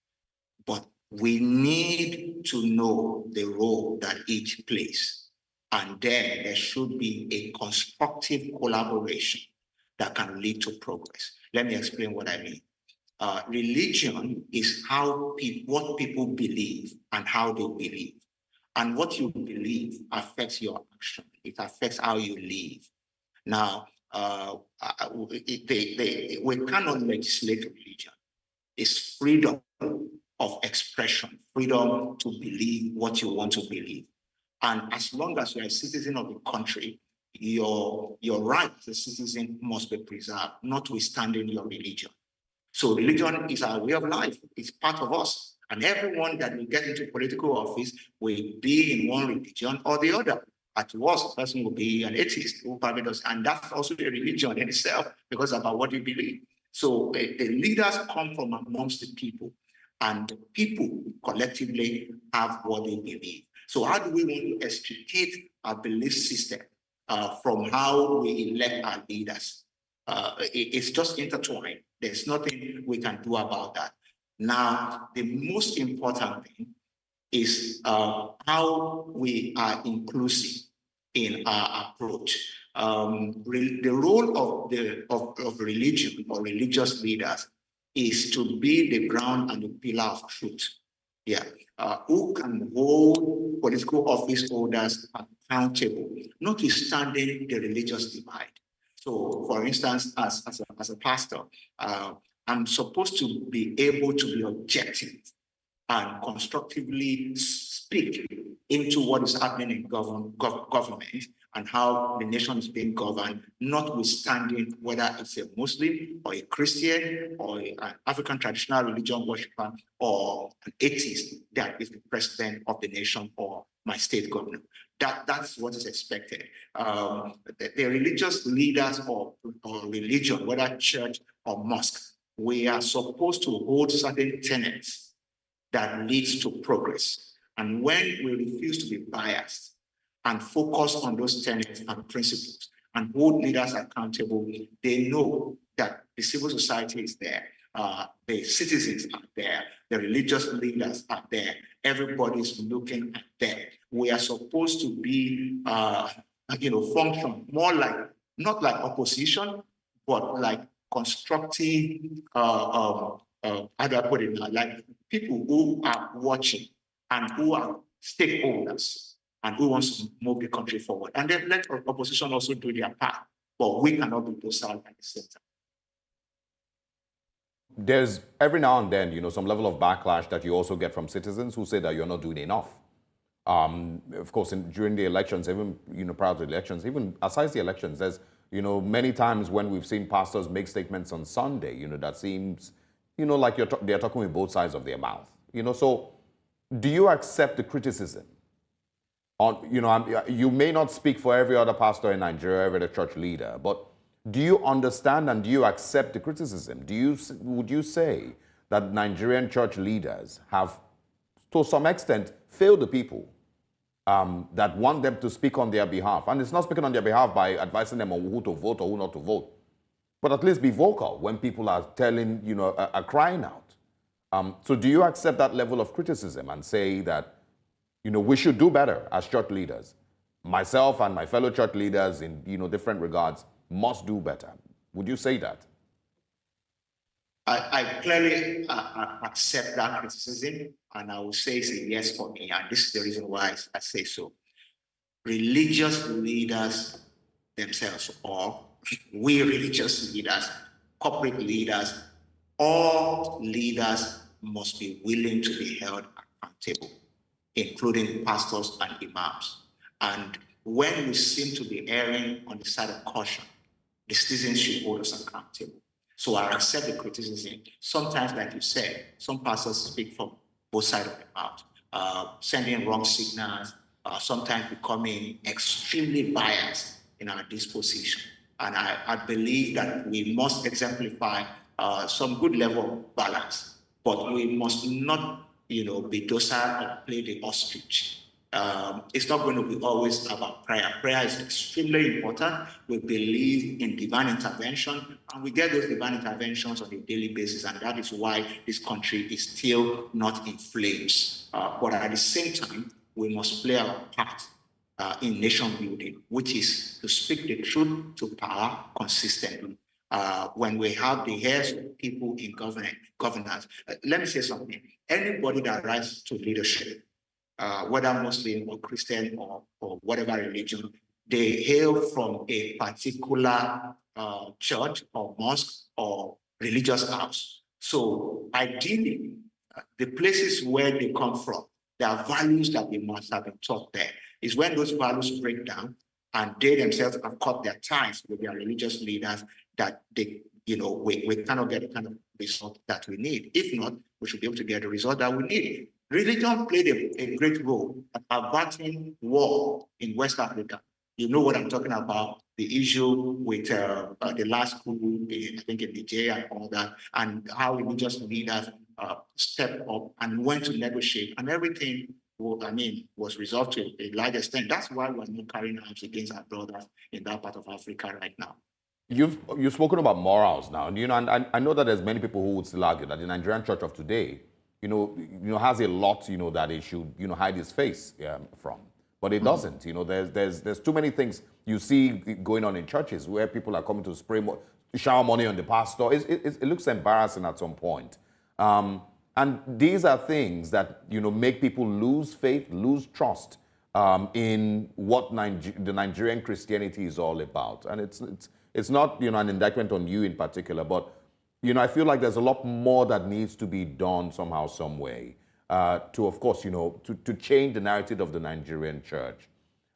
But we need to know the role that each plays. And then there should be a constructive collaboration that can lead to progress. Let me explain what I mean. Religion is what people believe and how they believe. And what you believe affects your action. It affects how you live. Now, we cannot legislate religion. It's freedom of expression, freedom to believe what you want to believe. And as long as you're a citizen of the country, your right as a citizen must be preserved, notwithstanding your religion. So religion is our way of life. It's part of us. And everyone that will get into political office will be in one religion or the other. At worst, a person will be an atheist who probably does, and that's also a religion in itself because about what you believe. So the leaders come from amongst the people, and the people collectively have what they believe. So how do we want to extricate our belief system from how we elect our leaders? It's just intertwined. There's nothing we can do about that. Now, the most important thing is how we are inclusive in our approach. The role of religion or religious leaders is to be the ground and the pillar of truth. Yeah, who can hold political office holders accountable, notwithstanding the religious divide. So, for instance, as a pastor, I'm supposed to be able to be objective and constructively speak into what is happening in government and how the nation is being governed, notwithstanding whether it's a Muslim or a Christian or an African traditional religion worshiper or an atheist that is the president of the nation or my state governor. That's what is expected. The religious leaders or religion, whether church or mosque, we are supposed to hold certain tenets that leads to progress. And when we refuse to be biased and focus on those tenets and principles and hold leaders accountable, they know that the civil society is there, the citizens are there, the religious leaders are there, everybody's looking at them. We are supposed to be, function more like, not like opposition, but like constructive, how do I put it now? Like people who are watching and who are stakeholders and who wants to move the country forward. And then let opposition also do their part, but we cannot be docile at the same time. There's every now and then, some level of backlash that you also get from citizens who say that you're not doing enough. Of course, during the elections, even prior to the elections, even aside the elections, there's many times when we've seen pastors make statements on Sunday, that seems, like they're talking with both sides of their mouth. So do you accept the criticism? You may not speak for every other pastor in Nigeria, every other church leader, but do you understand and do you accept the criticism? Would you say that Nigerian church leaders have, to some extent, failed the people that want them to speak on their behalf? And it's not speaking on their behalf by advising them on who to vote or who not to vote, but at least be vocal when people are telling, are crying out. So do you accept that level of criticism and say that, we should do better as church leaders? Myself and my fellow church leaders in, different regards must do better. Would you say that? I clearly accept that criticism, and I will say it's a yes for me, and this is the reason why I say so. religious leaders themselves, or we religious leaders, corporate leaders, all leaders must be willing to be held accountable, including pastors and imams. And when we seem to be erring on the side of caution, the citizens should hold us accountable. So I accept the criticism. Sometimes, like you said, some pastors speak from both sides of the mouth, sending wrong signals, sometimes becoming extremely biased in our disposition. And I believe that we must exemplify some good level of balance, but we must not, be docile or play the ostrich. It's not going to be always about prayer. Prayer is extremely important. We believe in divine intervention, and we get those divine interventions on a daily basis, and that is why this country is still not in flames. But at the same time, we must play our part in nation building, which is to speak the truth to power consistently. When we have the heirs of people in governance, let me say something. Anybody that rises to leadership, whether Muslim or Christian or whatever religion, they hail from a particular church or mosque or religious house. So ideally, the places where they come from, there are values that they must have been taught there. Is when those values break down and they themselves have cut their ties with their religious leaders, that they, we cannot get the kind of result that we need. If not, we should be able to get the result that we need. Religion played a great role at averting war in West Africa. You know what I'm talking about, the issue with the last coup, I think in Nigeria and all that, and how religious leaders stepped up and went to negotiate, and everything, was resolved to a large extent. That's why we're not carrying arms against our brothers in that part of Africa right now. You've spoken about morals now, and I know that there's many people who would still argue that the Nigerian church of today, has a lot, that it should, hide its face from. But it doesn't. There's too many things you see going on in churches where people are coming to shower money on the pastor. It looks embarrassing at some point. And these are things that, make people lose faith, lose trust in what the Nigerian Christianity is all about. And it's not, an indictment on you in particular, but I feel like there's a lot more that needs to be done somehow, some way, to, of course, to change the narrative of the Nigerian church.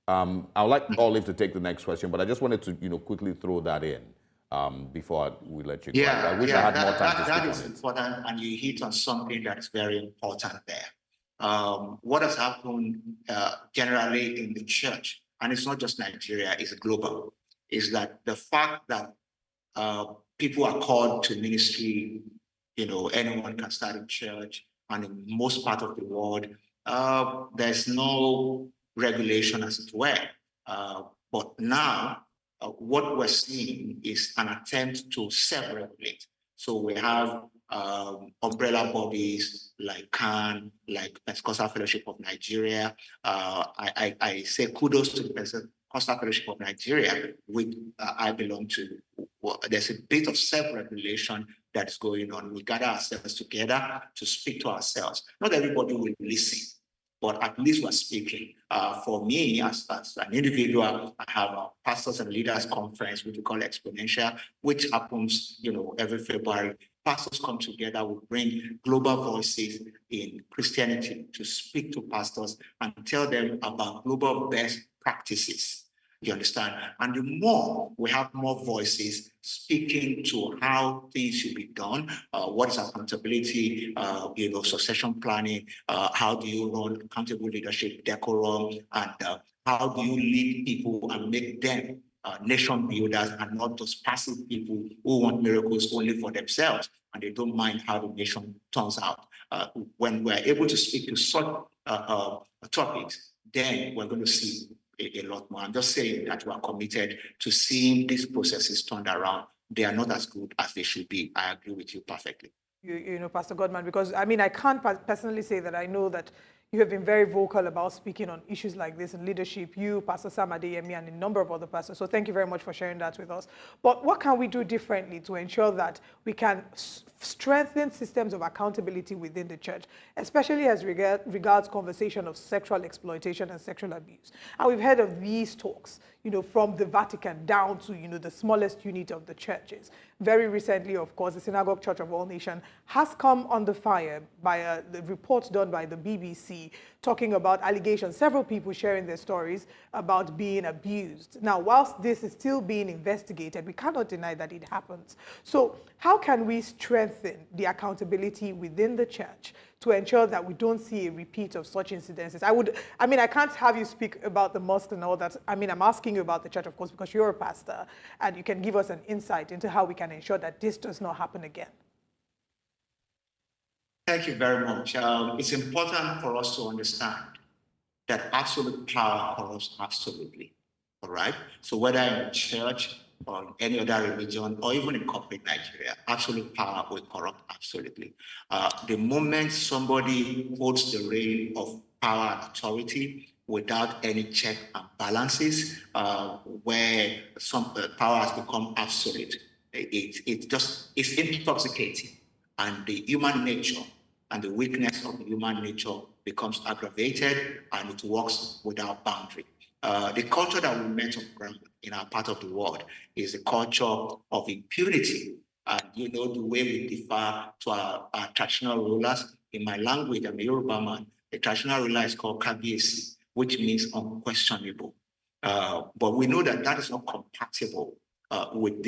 I would like Olive to take the next question, but I just wanted to, quickly throw that in before we let you go. I wish I had more time to speak on it. That is important, and you hit on something that is very important there. What has happened generally in the church, and it's not just Nigeria, it's global, is that the fact that people are called to ministry, anyone can start a church, and in most part of the world, there's no regulation as it were. But now, what we're seeing is an attempt to self-regulate. So we have umbrella bodies like CAN, like Pentecostal Fellowship of Nigeria. I say kudos to the Pentecostal Fellowship of Nigeria, which I belong to. There's a bit of self-regulation that's going on. We gather ourselves together to speak to ourselves. Not everybody will listen, but at least we're speaking. For me, as an individual, I have a Pastors and Leaders Conference, which we call Exponential, which happens, every February. Pastors come together, we bring global voices in Christianity to speak to pastors and tell them about global best practices. You understand? And the more we have more voices speaking to how things should be done, what is accountability, succession planning, how do you run accountable leadership, decorum, and how do you lead people and make them nation builders and not just passive people who want miracles only for themselves and they don't mind how the nation turns out. When we're able to speak to such topics, then we're going to see a lot more. I'm just saying that we are committed to seeing these processes turned around. They are not as good as they should be. I agree with you perfectly. Pastor Godman, because I can't personally say that I know that you have been very vocal about speaking on issues like this in leadership, you, Pastor Sam Adeyemi, and a number of other pastors. So thank you very much for sharing that with us. But what can we do differently to ensure that we can strengthen systems of accountability within the church, especially as regards conversation of sexual exploitation and sexual abuse. And we've heard of these talks, from the Vatican down to, the smallest unit of the churches. Very recently, of course, the Synagogue Church of All Nations has come under fire by the report done by the BBC talking about allegations, several people sharing their stories about being abused. Now, whilst this is still being investigated, we cannot deny that it happens. So how can we strengthen the accountability within the church to ensure that we don't see a repeat of such incidences? I can't have you speak about the mosque and all that. I'm asking you about the church, of course, because you're a pastor, and you can give us an insight into how we can ensure that this does not happen again. Thank you very much. It's important for us to understand that absolute power corrupts absolutely, all right? So whether in church or in any other religion, or even in corporate Nigeria, absolute power will corrupt absolutely. The moment somebody holds the reign of power and authority without any check and balances, where some power has become absolute, it's intoxicating, and the human nature and the weakness of the human nature becomes aggravated, and it works without boundary. The culture that we met on ground in our part of the world is a culture of impunity. And the way we defer to our traditional rulers. In my language, I'm a Yoruba man. The traditional ruler is called Kabiyesi, which means unquestionable. But we know that that is not compatible with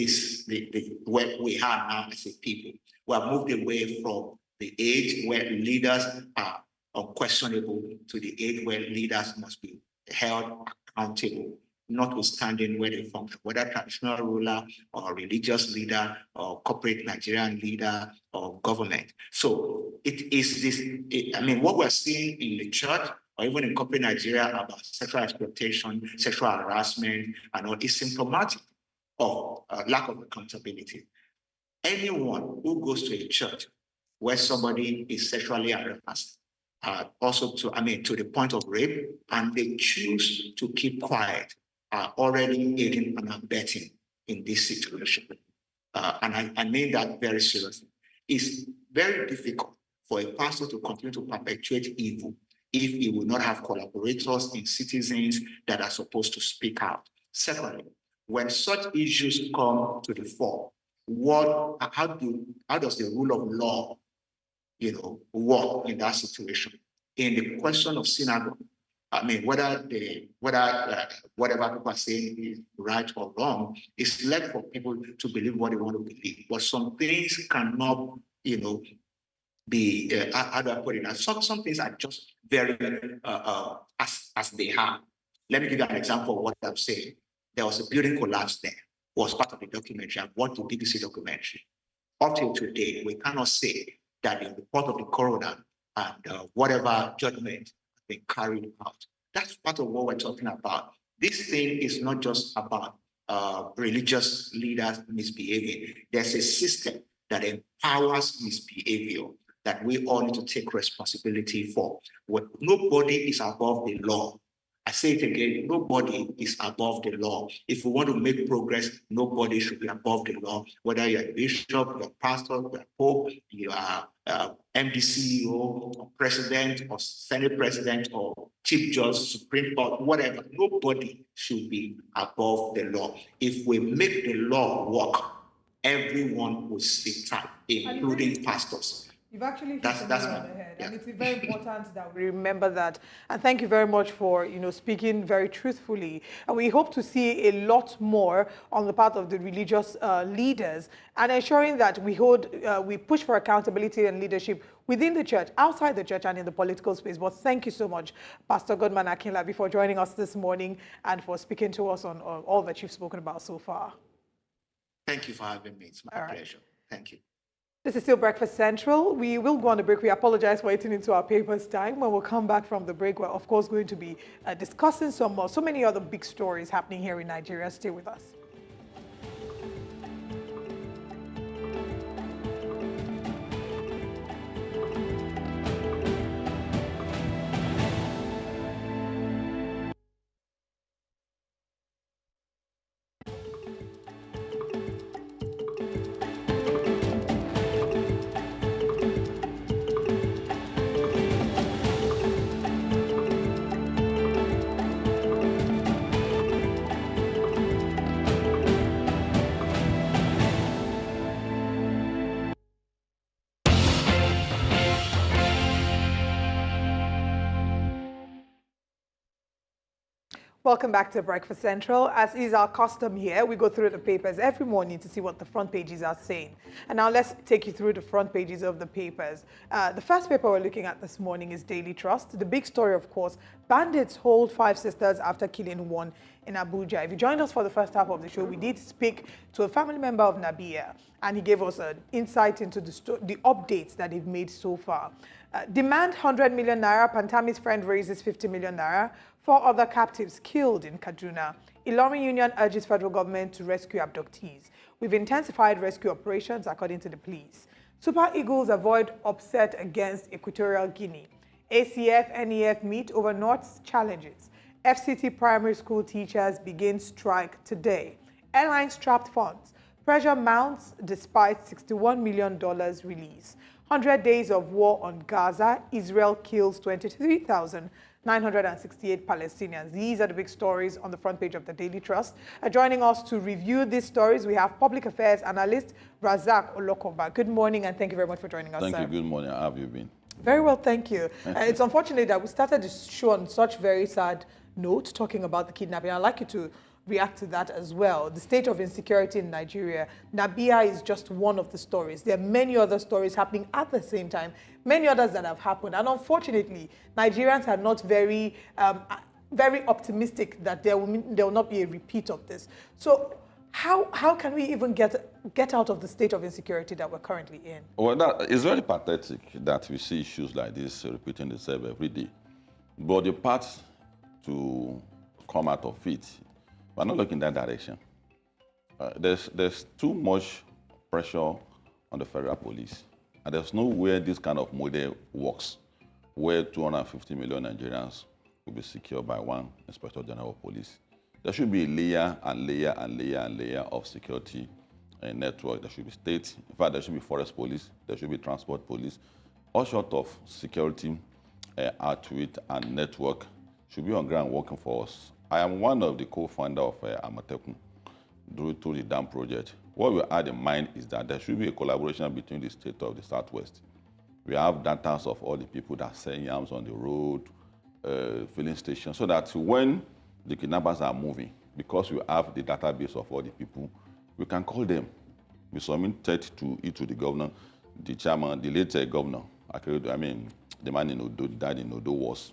where we are now as a people. We have moved away from the age where leaders are unquestionable to the age where leaders must be held accountable, notwithstanding where they function, whether traditional ruler or religious leader or corporate Nigerian leader or government. So it is this, what we're seeing in the church or even in corporate Nigeria about sexual exploitation, sexual harassment, and all is symptomatic of lack of accountability. Anyone who goes to a church where somebody is sexually harassed, also to the point of rape, and they choose to keep quiet, are already aiding and abetting in this situation. And I mean that very seriously. It's very difficult for a pastor to continue to perpetuate evil if he will not have collaborators and citizens that are supposed to speak out. Secondly, when such issues come to the fore, how does the rule of law work in that situation? In the question of synagogue, whether whatever people are saying is right or wrong, it's left for people to believe what they want to believe. But some things cannot, be how do I put it? Some things are just very as they are. Let me give you an example of what I'm saying. There was a building collapse there. Was part of the documentary. I watched the BBC documentary. Up till today, we cannot say that the report of the coroner and whatever judgment has been carried out. That's part of what we're talking about. This thing is not just about religious leaders misbehaving. There's a system that empowers misbehavior that we all need to take responsibility for. Nobody is above the law. I say it again, nobody is above the law. If we want to make progress, nobody should be above the law. Whether you're a bishop, you're a pastor, you're a pope, you are MD CEO, or president, or senate president, or chief judge, supreme court, whatever, nobody should be above the law. If we make the law work, everyone will sit tight, including pastors. You've actually hit the nail on the head, and it's very important that we remember that. And thank you very much for speaking very truthfully. And we hope to see a lot more on the part of the religious leaders, and ensuring that we push for accountability and leadership within the church, outside the church, and in the political space. But thank you so much, Pastor Godman Akinlabi, for joining us this morning and for speaking to us on all that you've spoken about so far. Thank you for having me. It's my pleasure. Thank you. This is still Breakfast Central. We will go on the break. We apologize for eating into our papers time. When we'll come back from the break, we're of course going to be discussing so many other big stories happening here in Nigeria. Stay with us. Welcome back to Breakfast Central. As is our custom here, we go through the papers every morning to see what the front pages are saying. And now let's take you through the front pages of the papers. The first paper we're looking at this morning is Daily Trust. The big story, of course, bandits hold 5 sisters after killing one in Abuja. If you joined us for the first half of the show, we did speak to a family member of Nabia, and he gave us an insight into the updates that they've made so far. Demand 100 million naira, Pantami's friend raises 50 million naira. 4 other captives killed in Kaduna. Ilorin Union urges federal government to rescue abductees. We've intensified rescue operations according to the police. Super Eagles avoid upset against Equatorial Guinea. ACF, NEF meet over North's challenges. FCT primary school teachers begin strike today. Airlines trapped funds. Pressure mounts despite $61 million release. 100 days of war on Gaza. Israel kills 23,968 Palestinians. These are the big stories on the front page of the Daily Trust. Joining us to review these stories, we have public affairs analyst Razak Olokoba. Good morning, and thank you very much for joining us, Thank sir. you. Good morning. How have you been? Very well, thank you. It's unfortunate that we started the show on such very sad note, talking about the kidnapping. I'd like you to react to that as well. The state of insecurity in Nigeria. Nabia is just one of the stories. There are many other stories happening at the same time, many others that have happened. And unfortunately, Nigerians are not very optimistic that there will not be a repeat of this. So how can we even get out of the state of insecurity that we're currently in? Well, it's very pathetic that we see issues like this repeating themselves every day. But the path to come out of it, we're not looking in that direction. There's too much pressure on the federal police. And there's nowhere this kind of model works, where 250 million Nigerians will be secured by one Inspector General of Police. There should be a layer and layer and layer and layer of security network. There should be state. In fact, there should be forest police. There should be transport police. All sorts of security outfit and network should be on ground working for us. I am one of the co-founders of Amatekun through the dam project. What we had in mind is that there should be a collaboration between the state of the Southwest. We have data of all the people that sell yams on the road, filling stations, so that when the kidnappers are moving, because we have the database of all the people, we can call them. We submitted to the governor, the chairman, the late governor. The man in Odo, died in Odo, was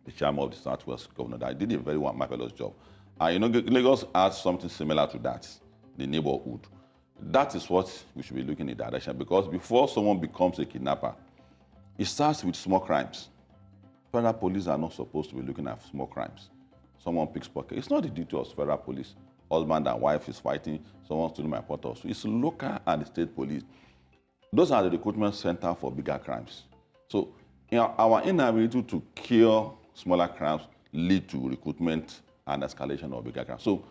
the chairman of the Southwest governor. That did a very marvelous job. And Lagos has something similar to that, the neighborhood. That is what we should be looking in the direction, because before someone becomes a kidnapper, it starts with small crimes. Federal police are not supposed to be looking at small crimes. Someone picks pocket. It's not the duty of federal police. Husband and wife is fighting, someone stealing my pot also. It's local and state police. Those are the recruitment center for bigger crimes. So our inability to cure smaller crimes lead to recruitment and escalation of bigger crimes. So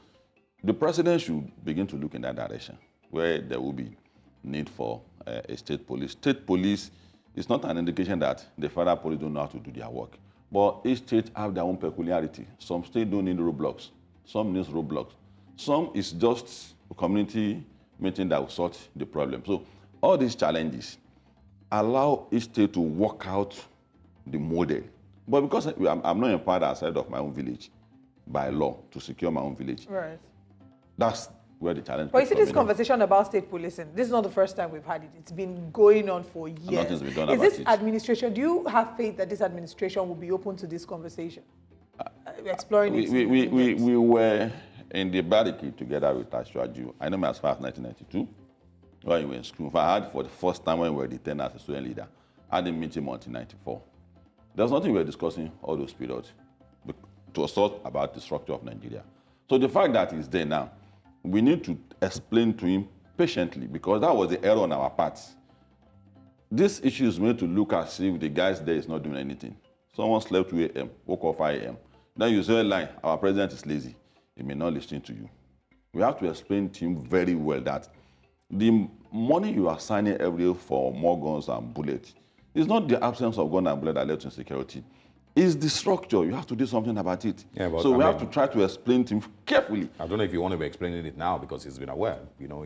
the president should begin to look in that direction, where there will be need for a state police. State police is not an indication that the federal police don't know how to do their work. But each state have their own peculiarity. Some states don't need roadblocks. Some need roadblocks. Some is just a community meeting that will sort the problem. So all these challenges allow each state to work out the model. But because I'm not empowered outside of my own village by law to secure my own village, Right. That's where the challenge But you see, comes this in. conversation about state policing, this is not the first time we've had it. It's been going on for years. nothing's been done Is about this it. administration, do you have faith that this administration will be open to this conversation? Exploring it. We were in the barricade together with Ashwaju. I know me as far as 1992, when we were in school. I had for the first time when we were detained as a student leader. I had a meeting until 1994. There's nothing we were discussing all those periods to assert about the structure of Nigeria. So the fact that he's there now, we need to explain to him patiently, because that was the error on our part. This issue is made to look as if the guys there is not doing anything. Someone slept 2 a.m., woke up 5 a.m. Then you say, line, our president is lazy. He may not listen to you. We have to explain to him very well that the money you are signing every day for more guns and bullets is not the absence of gun and bullet that led to insecurity. It's the structure. You have to do something about it. Yeah, but so we have to try to explain to him carefully. I don't know if you want to be explaining it now, because he's been aware.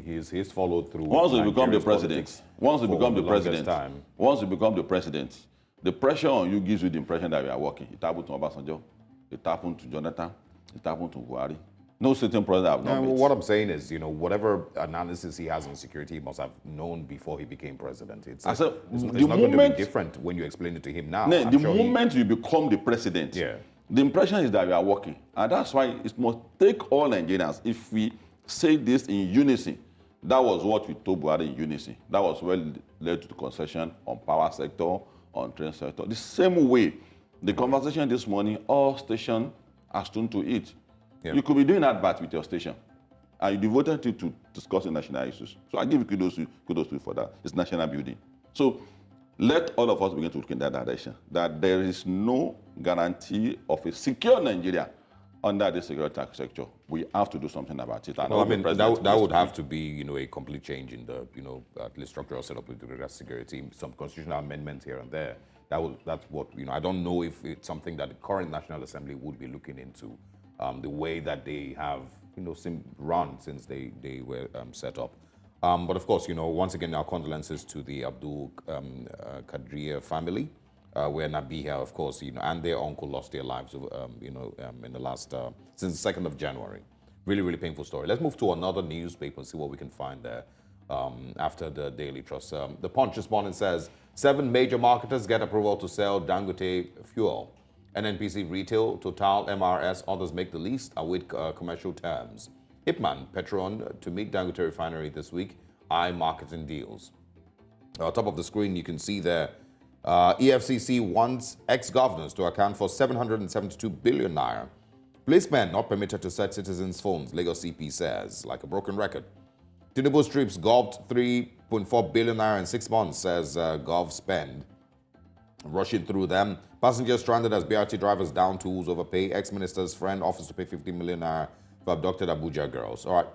He's followed through. Once you become the Nigeria's president, once you for become the longest president, time. once you become the president, the pressure on you gives you the impression that we are working. It happened to Obasanjo. It happened to Jonathan. It happened to Buhari. No certain president have not met. What I'm saying is, whatever analysis he has on security, he must have known before he became president. It's not going to be different when you explain it to him now. The moment you become the president, the impression is that you are working. And that's why it must take all Nigerians. If we say this in unison, that was what we told Buhari in unison. That was well led to the concession on power sector, on train sector. The same way, the conversation this morning, all stations are tuned to it. You could be doing advert with your station, and you devoted it to discussing national issues. So I give you kudos to you for that. It's national building. So let all of us begin to look in that direction, that there is no guarantee of a secure Nigeria under the security architecture. We have to do something about it. And well, I mean, that would have to be, a complete change in the, at least structural setup with regard to security, some constitutional amendments here and there. That's what, I don't know if it's something that the current National Assembly would be looking into. The way that they have, run since they were set up. But of course, once again, our condolences to the Abdul Kadria family, where Nabiha, of course, and their uncle lost their lives, in the last, since the 2nd of January. Really, really painful story. Let's move to another newspaper and see what we can find there after the Daily Trust. The Punch this morning says, 7 major marketers get approval to sell Dangote fuel. NNPC Retail, Total, MRS, others make the least, await commercial terms. Ipman, Petron, to meet Dangote Refinery this week, eye marketing deals. Top of the screen, you can see there, EFCC wants ex-governors to account for 772 billion naira. Policemen not permitted to search citizens' phones, Lagos CP says, like a broken record. Tinubu's trips gulped 3.4 billion naira in 6 months, says Gov spend. Rushing through them. Passengers stranded as BRT drivers down tools overpay. Ex-minister's friend offers to pay 50 million naira for abducted Abuja girls. All right.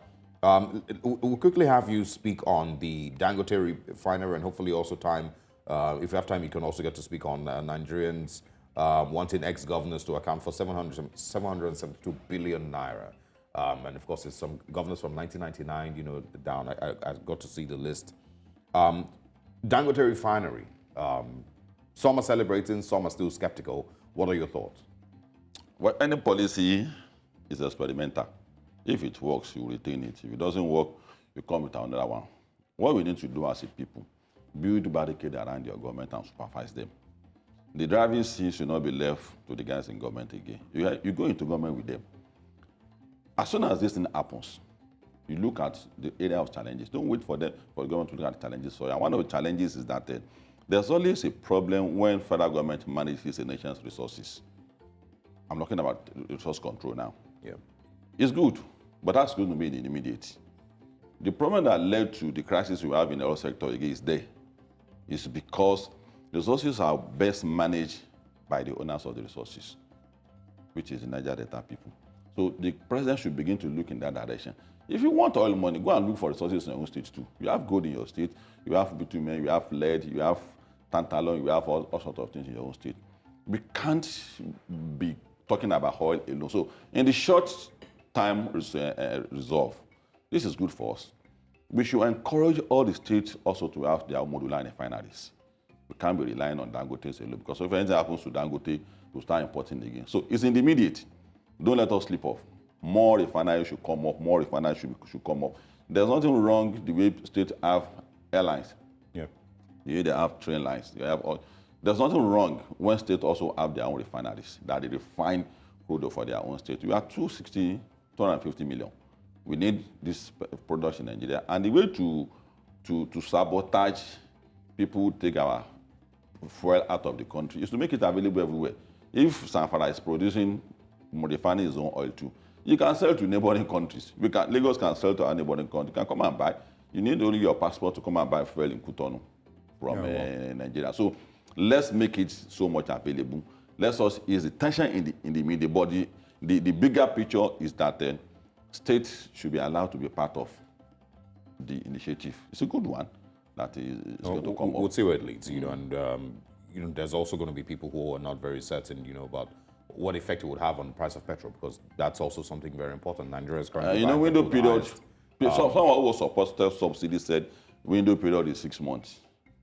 We'll quickly have you speak on the Dangote refinery and hopefully also time, if you have time, you can also get to speak on Nigerians wanting ex-governors to account for 772 billion naira. And of course, it's some governors from 1999, down. I got to see the list. Dangote refinery. Some are celebrating, some are still skeptical. What are your thoughts? Well, any policy is experimental. If it works, you retain it. If it doesn't work, you come with another one. What we need to do as a people, build barricades around your government and supervise them. The driving seat should not be left to the guys in government again. You go into government with them. As soon as this thing happens, you look at the area of challenges. Don't wait for the government to look at the challenges. So one of the challenges is that there's always a problem when federal government manages a nation's resources. I'm talking about resource control now. Yeah. It's good, but that's going to be in the immediate. The problem that led to the crisis we have in the oil sector again is because resources are best managed by the owners of the resources, which is the Niger Delta people. So the president should begin to look in that direction. If you want oil money, go and look for resources in your own state too. You have gold in your state, you have bitumen, you have lead, you have tantalum, you have all sorts of things in your own state. We can't be talking about oil alone. So in the short time resolve, this is good for us. We should encourage all the states also to have their modular refineries. We can't be relying on Dangote alone, because if anything happens to Dangote, we'll start importing again. So it's in the immediate. Don't let us slip off. More refineries should come up. More refineries should come up. There's nothing wrong the way states have airlines. Yeah. The way they have train lines. There's nothing wrong when states also have their own refineries, that they refine crude for their own state. We are 250 million. We need this product in Nigeria. And the way to sabotage people who take our fuel out of the country is to make it available everywhere. If Sanfara is producing, refining his own oil too, you can sell to neighboring countries. Lagos can sell to our neighboring country. You can come and buy. You need only your passport to come and buy fuel in Cotonou from Nigeria. So let's make it so much available. Let's also ease the tension in the media body. The bigger picture is that states should be allowed to be part of the initiative. It's a good one that is going to come up. We'll see where it leads, and there's also going to be people who are not very certain, about what effect it would have on the price of petrol, because that's also something very important. Nigeria is currently window period. Someone who supported subsidy said window period is 6 months,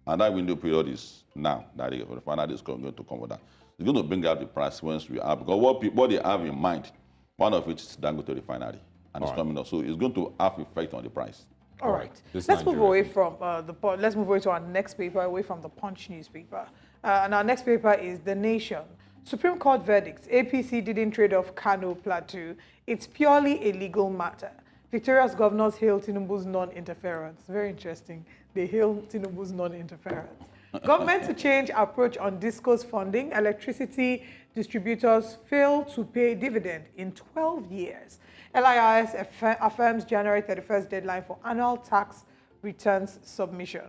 and that window period is now. That the refinery is going to come with that. It's going to bring up the price once we have, because what they have in mind One of which is Dangote refinery, and it's coming up. So it's going to have effect on the price. All right. Let's move away from let's move away to our next paper, away from the Punch newspaper. And our next paper is The Nation. Supreme Court verdicts. APC didn't trade off Kano Plateau. It's purely a legal matter. Victorious governors hail Tinubu's non-interference. Very interesting. They hail Tinubu's non-interference. Government to change approach on discos funding. Electricity distributors fail to pay dividend in 12 years. LIS affirms January 31st deadline for annual tax returns submission.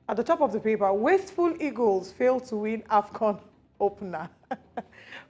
At the top of the paper, wasteful Eagles fail to win AFCON opener.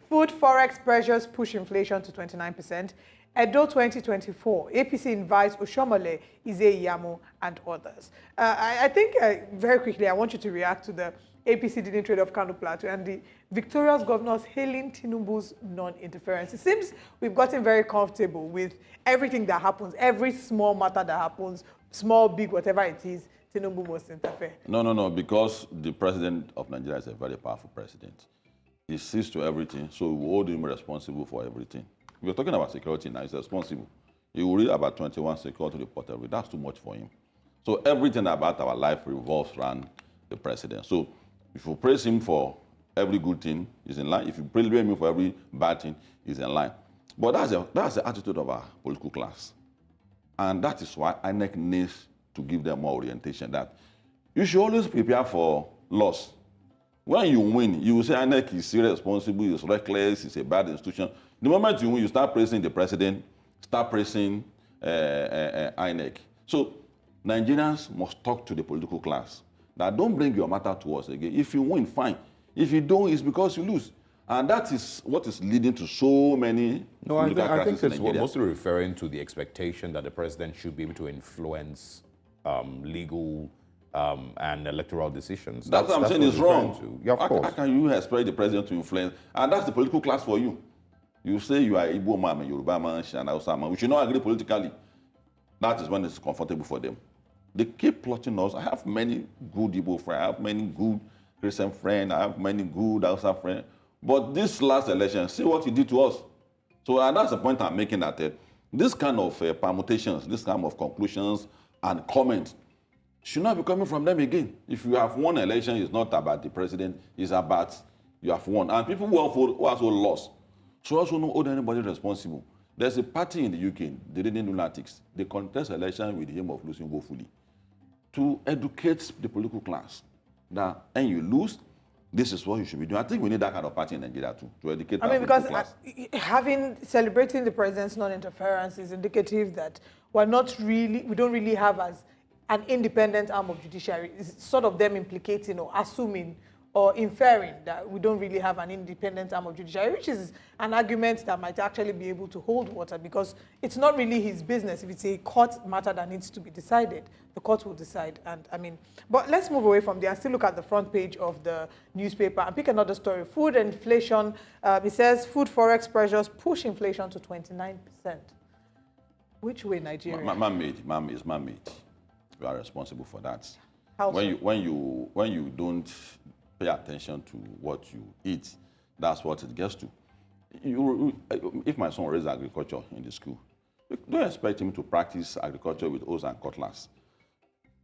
Food forex pressures push inflation to 29%. Edo 2024, APC invites Oshomole, Ize Iyamo, and others. I think very quickly, I want you to react to the APC didn't trade off Kano Plateau and the victorious governors hailing Tinubu's non-interference. It seems we've gotten very comfortable with everything that happens, every small matter that happens, small, big, whatever it is, Tinubu must interfere. No, because the president of Nigeria is a very powerful president. He sees to everything, so we hold him responsible for everything. We're talking about security now, he's responsible. He will read about 21 security report every day. That's too much for him. So everything about our life revolves around the president. So if you praise him for every good thing, he's in line. If you blame him for every bad thing, he's in line. But that's the attitude of our political class. And that is why INEC needs to give them more orientation that you should always prepare for loss. When you win, you will say INEC is irresponsible, it's reckless, it's a bad institution. The moment you win, you start praising the president, start praising INEC. So Nigerians must talk to the political class. That don't bring your matter to us again. If you win, fine. If you don't, it's because you lose. And that is what is leading to so many political I think crises it's in Nigeria. mostly referring to the expectation that the president should be able to influence legal and electoral decisions. That's what I'm saying is wrong. Yeah, of course. How can you expect the president to influence? And that's the political class for you. You say you are Igbo man, Yoruba man, and Hausa man. We should not agree politically. That is when it's comfortable for them. They keep plotting us. I have many good Igbo friends. I have many good Christian friends. I have many good Hausa friends. But this last election, see what he did to us. So and that's the point I'm making, that this kind of permutations, this kind of conclusions and comments should not be coming from them again. If you have won an election, it's not about the president, it's about you have won. And people who also lost should also not hold anybody responsible. There's a party in the UK, the Reading Lunatics. They contest election with the aim of losing woefully. To educate the political class that when you lose, this is what you should be doing. I think we need that kind of party in Nigeria too, to educate the political class. Celebrating the president's non-interference is indicative that we don't really have as an independent arm of judiciary. It's sort of them implicating or assuming or inferring that we don't really have an independent arm of judiciary, which is an argument that might actually be able to hold water because it's not really his business. If it's a court matter that needs to be decided, the court will decide. But let's move away from there and still look at the front page of the newspaper and pick another story. Food inflation, it says food forex pressures push inflation to 29%. Which way, Nigeria? Man-made. You are responsible for that. How when you don't pay attention to what you eat, that's what it gets to. If my son raised agriculture in the school, don't expect him to practice agriculture with hoes and cutlass.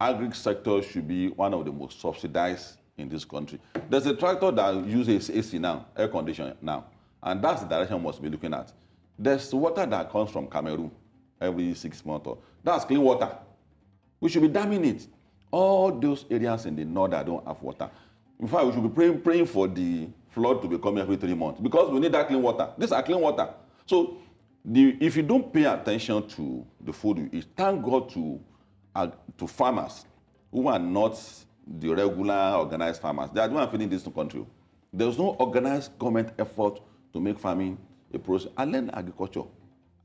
Agri sector should be one of the most subsidized in this country. There's a tractor that uses AC now, air conditioning now, and that's the direction we must be looking at. There's water that comes from Cameroon every 6 months. That's clean water. We should be damming it. All those areas in the north that don't have water. In fact, we should be praying for the flood to be coming every 3 months because we need that clean water. These are clean water. So if you don't pay attention to the food you eat, thank God to farmers who are not the regular organized farmers. They are the ones feeding this country. There's no organized government effort to make farming a process. I learned agriculture.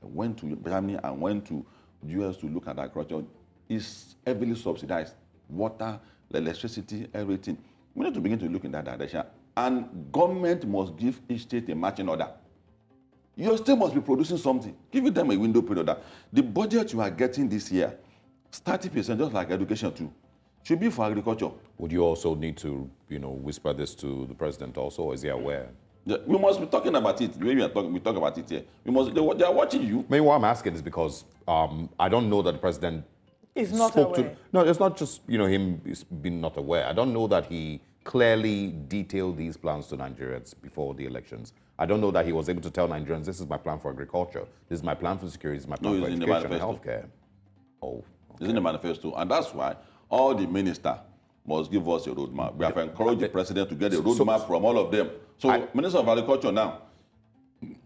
I went to Germany and went to the US to look at agriculture. It's heavily subsidized. Water, electricity, everything. We need to begin to look in that direction. And government must give each state a matching order. Your state must be producing something. Give them a window period. The budget you are getting this year, 30%, just like education too, should be for agriculture. Would you also need to, whisper this to the president also, or is he aware? We must be talking about it. The way we talk about it here. They are watching you. Maybe what I'm asking is because I don't know that the president Is not spoke aware. to. No, it's not just him being not aware. I don't know that he clearly detailed these plans to Nigerians before the elections. I don't know that he was able to tell Nigerians, this is my plan for agriculture, this is my plan for security, this is my plan for education and healthcare. Oh, It's in the manifesto, and that's why all the ministers must give us a roadmap. We have encouraged the president to get a roadmap from all of them. So, Minister of Agriculture now,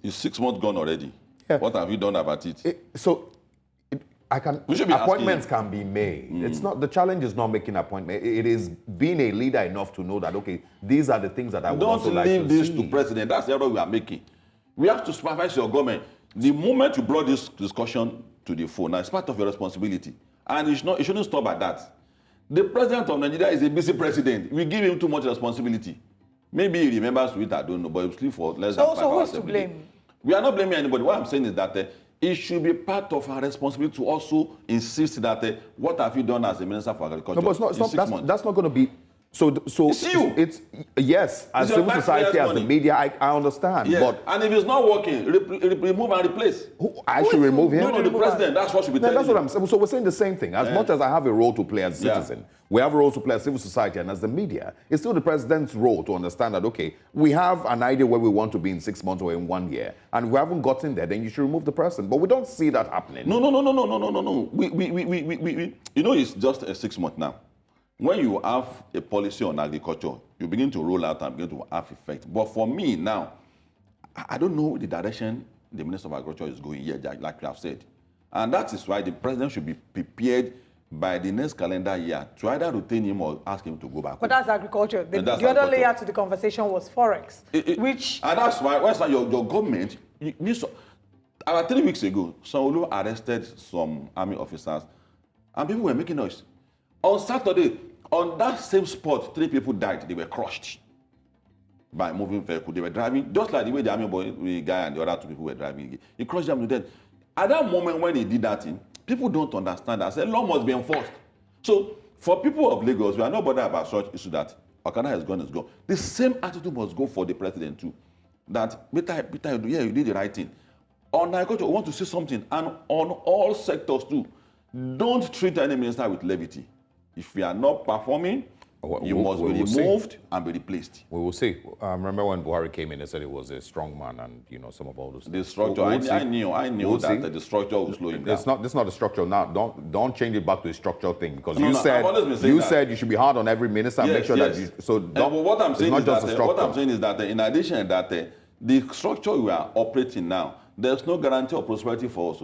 is 6 months gone already. Yeah. What have you done about it? Appointments can be made. It's not, the challenge is not making appointments. It is being a leader enough to know that, okay, these are the things that I would also like to see. Don't leave this to president. That's the error we are making. We have to supervise your government. The moment you brought this discussion to the phone, now it's part of your responsibility. And it shouldn't stop at that. The president of Nigeria is a busy president. We give him too much responsibility. Maybe he remembers it, I don't know, but he sleep for less than 5 hours. So who is to blame? We are not blaming anybody. What I'm saying is that it should be part of our responsibility to also insist that what have you done as a minister for agriculture? No, but that's not going to be. So it's you. It's yes, as civil society, as the media, I understand. Yes. But and if it's not working, remove and replace. I should remove him. No, the president. That's what should be telling. That's what I'm saying. So we're saying the same thing. As much as I have a role to play as a citizen, we have a role to play as civil society and as the media. It's still the president's role to understand that, okay, we have an idea where we want to be in 6 months or in 1 year, and we haven't gotten there. Then you should remove the person. But we don't see that happening. No. We it's just a 6 month now. When you have a policy on agriculture, you begin to roll out and begin to have effect. But for me now, I don't know the direction the Minister of Agriculture is going here, like you have said. And that is why the president should be prepared by the next calendar year to either retain him or ask him to go back. But that's agriculture. The other layer to the conversation was forex, And that's why your government needs to, about 3 weeks ago, Sanwo-Olu arrested some army officers, and people were making noise. On Saturday, on that same spot, 3 people died. They were crushed by a moving vehicle. They were driving, just like the way the army boy guy and the other 2 people were driving. He crushed them to death. At that moment when he did that thing, people don't understand that. The law must be enforced. So, for people of Lagos, we are not bothered about such issue that Okada has gone, is gone. The same attitude must go for the president too. That, Peter, you did the right thing. On agriculture, we want to see something. And on all sectors too. Don't treat any minister with levity. If we are not performing, you must be removed and be replaced. We will see. Remember when Buhari came in, they said he was a strong man, and some of all those. The structure. I knew that the structure will slow him down. It's not the structure now. Don't change it back to a structural thing, because you said you should be hard on every minister and make sure that you. So what I'm saying is that in addition that the structure we are operating now, there's no guarantee of prosperity for us.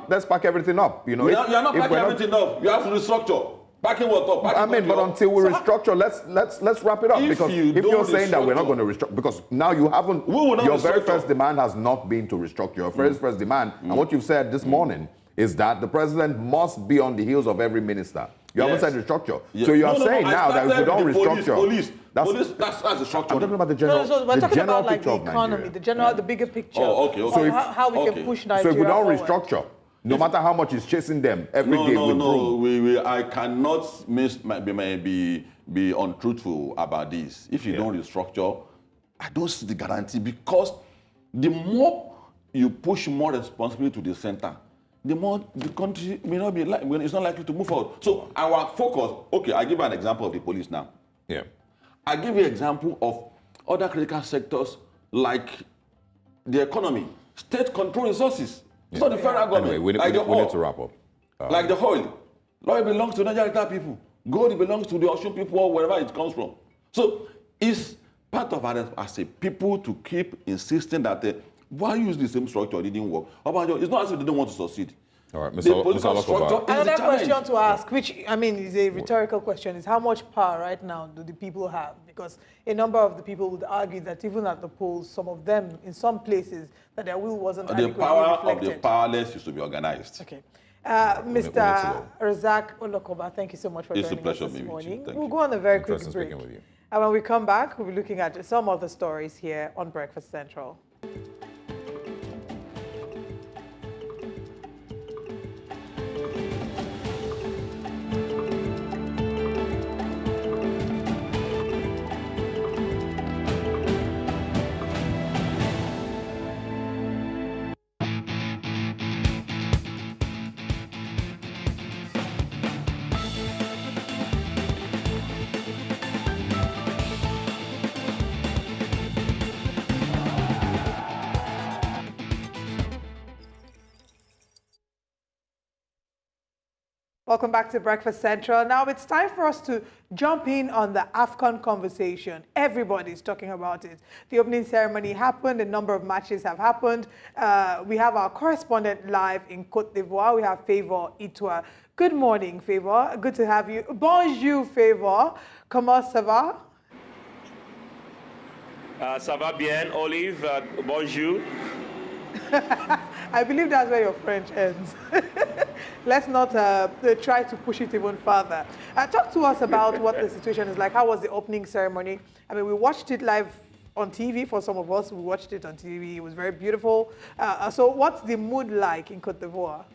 Let's pack everything up. You are not packing everything up. You have to restructure. Packing what up? But until we restructure, let's wrap it up. Because if you're saying that we're not going to restructure, because now you haven't, your very first demand has not been to restructure. Your first demand, and what you've said this morning is that the president must be on the heels of every minister. You haven't said restructure. Yeah. So you are saying now that if we don't restructure, police, that's the structure. I'm talking about the general. So we're talking about like the economy, the bigger picture. Okay. So how we can push Nigeria. So if we don't forward. restructure, no matter how much is chasing them every day. I cannot be untruthful about this. If you don't restructure, I don't see the guarantee, because the more you push more responsibility to the center, the more the country may not be it's not likely to move forward. So our focus, I give you an example of the police now. Yeah. I give you an example of other critical sectors like the economy, state control resources. It's not the federal government. Anyway, we need to wrap up. Like the oil. Oil belongs to Nigeria people. Gold belongs to the Osun people or wherever it comes from. So it's part of us as a people to keep insisting that why use the same structure? It didn't work. It's not as if they don't want to succeed. All right, the political structure is another the challenge. question to ask, which is a rhetorical question, is how much power right now do the people have? Because a number of the people would argue that even at the polls, some of them, in some places, that their will wasn't adequately reflected. The power of the powerless is to be organized. Okay. Mr. Razak Olokoba, thank you so much for joining us this morning. We'll go on a very quick break. With you. And when we come back, we'll be looking at some of the stories here on Breakfast Central. Welcome back to Breakfast Central. Now it's time for us to jump in on the AFCON conversation. Everybody's talking about it. The opening ceremony happened. A number of matches have happened. We have our correspondent live in Côte d'Ivoire. We have Favor Itwa. Good morning, Favor. Good to have you. Bonjour, Favor. Comment ça va? Ça va bien, Olive. Bonjour. I believe that's where your French ends. Let's not try to push it even further. Talk to us about what the situation is like. How was the opening ceremony? I mean, we watched it live on TV. For some of us, we watched it on TV. It was very beautiful. So what's the mood like in Côte d'Ivoire?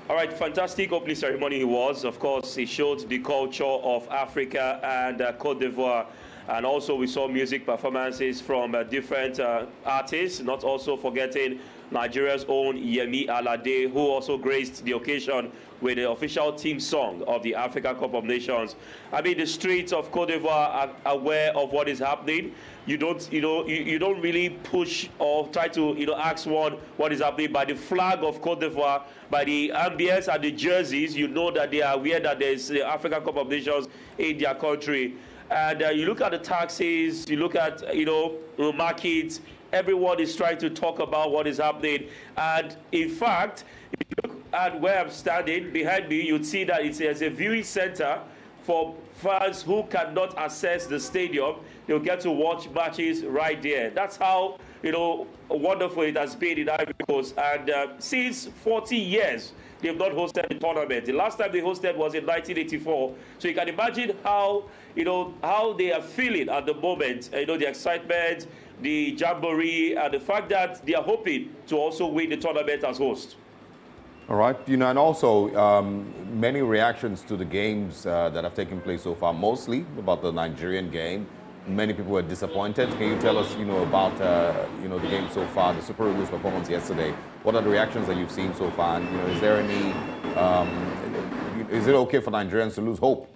All right, fantastic opening ceremony it was. Of course, it showed the culture of Africa and Côte d'Ivoire. And also we saw music performances from different artists, not also forgetting Nigeria's own Yemi Alade, who also graced the occasion with the official team song of the Africa Cup of Nations. I mean, the streets of Côte d'Ivoire are aware of what is happening. You don't really push or try to, ask one what is happening. By the flag of Côte d'Ivoire, by the ambience and the jerseys, you know that they are aware that there's the Africa Cup of Nations in their country. And you look at the taxis, you look at, the markets, everyone is trying to talk about what is happening. And in fact, if you look at where I'm standing, behind me, you'd see that there's a viewing center for fans who cannot access the stadium. They'll get to watch matches right there. That's how, wonderful it has been in Ivory Coast. And since 40 years, they've not hosted a tournament. The last time they hosted was in 1984. So you can imagine how they are feeling at the moment. The excitement, the jamboree, and the fact that they are hoping to also win the tournament as host. All right, and also many reactions to the games that have taken place so far, mostly about the Nigerian game. Many people were disappointed. Can you tell us, about the game so far, the Super Eagles' performance yesterday? What are the reactions that you've seen so far? And is there any? Is it okay for Nigerians to lose hope?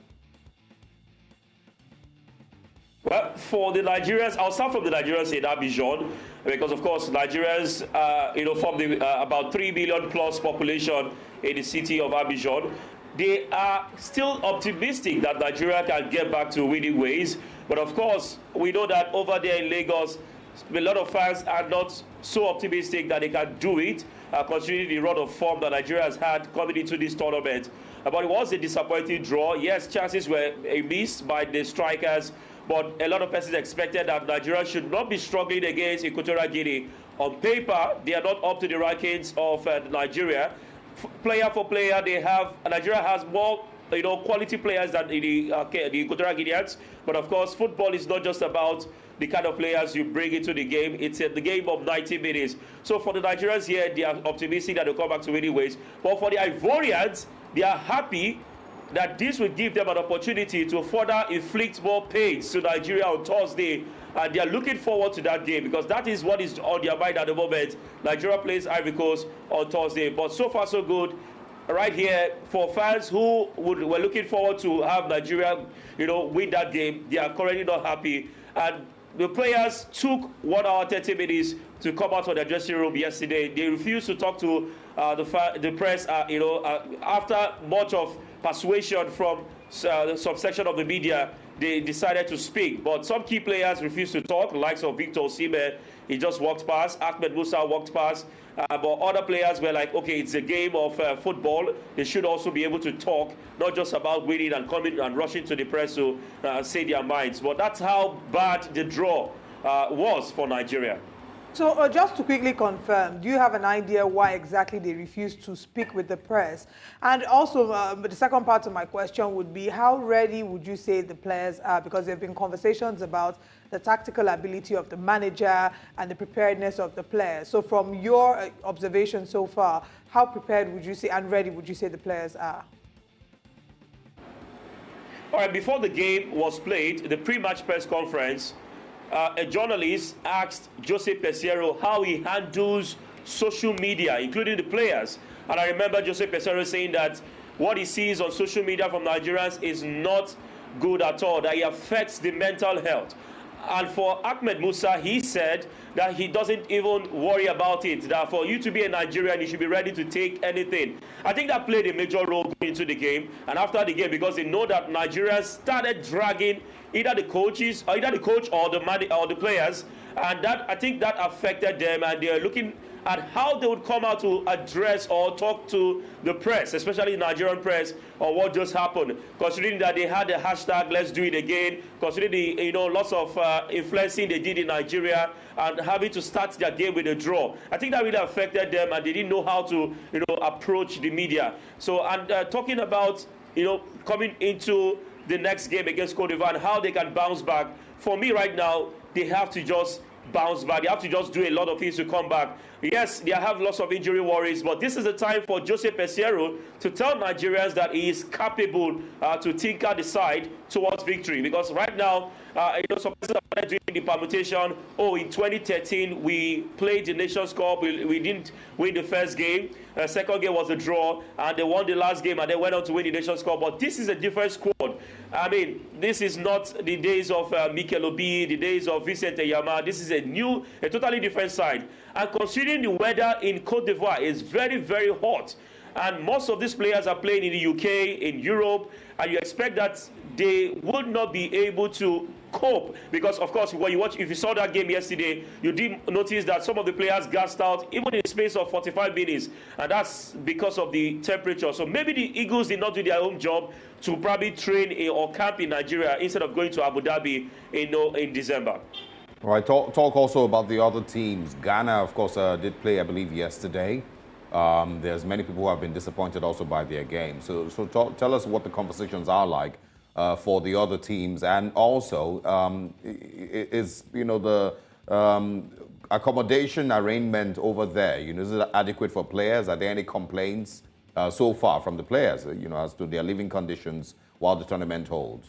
Well, for the Nigerians, I'll start from the Nigerians in Abidjan, because of course Nigerians, from the about 3 million plus population in the city of Abidjan, they are still optimistic that Nigeria can get back to winning ways. But of course, we know that over there in Lagos, a lot of fans are not so optimistic that they can do it, considering the run of form that Nigeria has had coming into this tournament. But it was a disappointing draw. Yes, chances were missed by the strikers, but a lot of persons expected that Nigeria should not be struggling against Equatorial Guinea. On paper, they are not up to the rankings of Nigeria. Player for player, Nigeria has more quality players than the Equatorial Guineans. But of course, football is not just about the kind of players you bring into the game. It's the game of 90 minutes. So for the Nigerians here, they are optimistic that they'll come back to winning ways. But for the Ivorians, they are happy that this will give them an opportunity to further inflict more pain to Nigeria on Thursday. And they are looking forward to that game because that is what is on their mind at the moment. Nigeria plays Ivory Coast on Thursday. But so far, so good. Right here, for fans who were looking forward to have Nigeria, win that game, they are currently not happy. And the players took 1 hour, 30 minutes to come out of their dressing room yesterday. They refused to talk to the press, after much of persuasion from some section of the media. They decided to speak, but some key players refused to talk, likes of Victor Osimhen. He just walked past. Ahmed Musa walked past. But other players were like, okay, it's a game of football. They should also be able to talk, not just about winning and coming and rushing to the press to say their minds. But that's how bad the draw was for Nigeria. So just to quickly confirm, do you have an idea why exactly they refused to speak with the press? And also, the second part of my question would be, how ready would you say the players are? Because there have been conversations about the tactical ability of the manager and the preparedness of the players. So from your observation so far, how prepared would you say and ready would you say the players are? All right, before the game was played, the pre-match press conference, a journalist asked Jose Peseiro how he handles social media, including the players. And I remember Jose Peseiro saying that what he sees on social media from Nigerians is not good at all, that it affects the mental health. And for Ahmed Musa, he said that he doesn't even worry about it, that for you to be a Nigerian, you should be ready to take anything. I think that played a major role going into the game and after the game, because they know that Nigerians started dragging either the coaches, or either the coach or the players, and that, I think that affected them, and they're looking at how they would come out to address or talk to the press, especially the Nigerian press, on what just happened. Considering that they had the hashtag "Let's Do It Again," considering the lots of influencing they did in Nigeria, and having to start their game with a draw. I think that really affected them, and they didn't know how to approach the media. So, and talking about coming into the next game against Cote d'Ivoire and how they can bounce back. For me right now, they have to just bounce back. They have to just do a lot of things to come back. Yes, they have lots of injury worries, but this is the time for Jose Peseiro to tell Nigerians that he is capable to tinker the side towards victory. Because right now, some people are doing the permutation. Oh, in 2013, we played the Nations Cup. We didn't win the first game. Second game was a draw, and they won the last game, and they went on to win the Nations Cup. But this is a different squad. I mean, this is not the days of Mikel Obi, the days of Vincent Eyama. This is a totally different side. And considering the weather in Cote d'Ivoire is very, very hot, and most of these players are playing in the UK, in Europe, and you expect that they would not be able to cope, because of course if you saw that game yesterday, you did notice that some of the players gassed out even in the space of 45 minutes, and that's because of the temperature. So maybe the Eagles did not do their own job to probably train or camp in Nigeria instead of going to Abu Dhabi in December. All right, talk also about the other teams. Ghana, of course, did play, I believe, yesterday. There's many people who have been disappointed also by their game. So tell us what the conversations are like for the other teams, and also is the accommodation arrangement over there, is it adequate for players? Are there any complaints so far from the players, as to their living conditions while the tournament holds?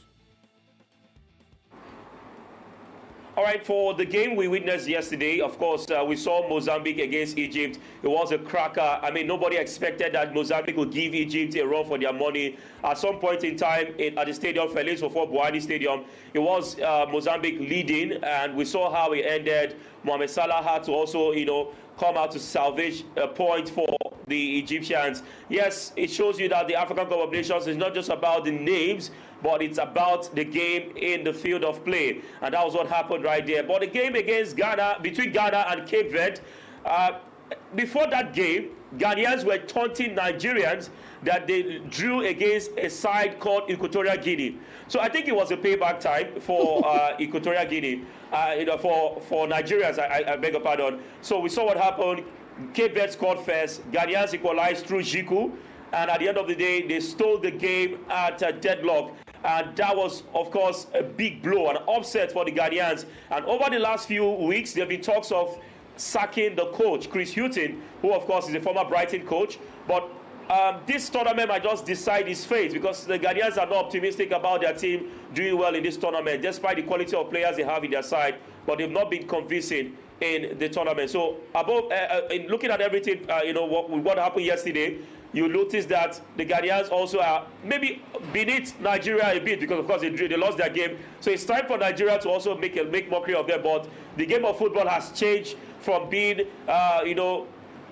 All right, for the game we witnessed yesterday, of course, we saw Mozambique against Egypt. It was a cracker. I mean, nobody expected that Mozambique would give Egypt a run for their money. At some point in time at the stadium, Felix Houphouët-Boigny Stadium, it was Mozambique leading, and we saw how it ended. Mohamed Salah had to also, come out to salvage a point for the Egyptians. Yes, it shows you that the African Cup of Nations is not just about the names, but it's about the game in the field of play. And that was what happened right there. But the game against Ghana, between Ghana and Cape Verde, before that game, Ghanaians were taunting Nigerians that they drew against a side called Equatorial Guinea. So I think it was a payback time for Equatorial Guinea, for Nigerians, I beg your pardon. So we saw what happened. Cape Verde scored first. Ghanaians equalized through Jiku. And at the end of the day, they stole the game at deadlock. And that was, of course, a big blow, an upset for the Ghanaians. And over the last few weeks, there have been talks of sacking the coach, Chris Hughton, who, of course, is a former Brighton coach. But this tournament might just decide his fate, because the Ghanaians are not optimistic about their team doing well in this tournament, despite the quality of players they have in their side. But they've not been convincing in the tournament. So, in looking at everything, what happened yesterday, you notice that the Ghanaians also are maybe beneath Nigeria a bit, because of course they lost their game. So it's time for Nigeria to also make mockery of them. But the game of football has changed from being,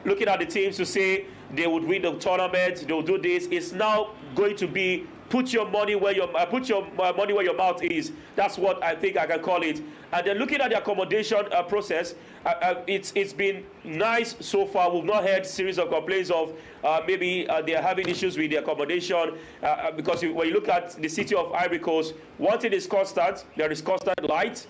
looking at the teams to say they would win the tournament, they will do this. It's now going to be put your money where your mouth is. That's what I think I can call it. And then looking at the accommodation process, it's been nice so far. We've not heard series of complaints of maybe they are having issues with the accommodation, because when you look at the city of Ivory Coast, one thing is constant. There is constant light.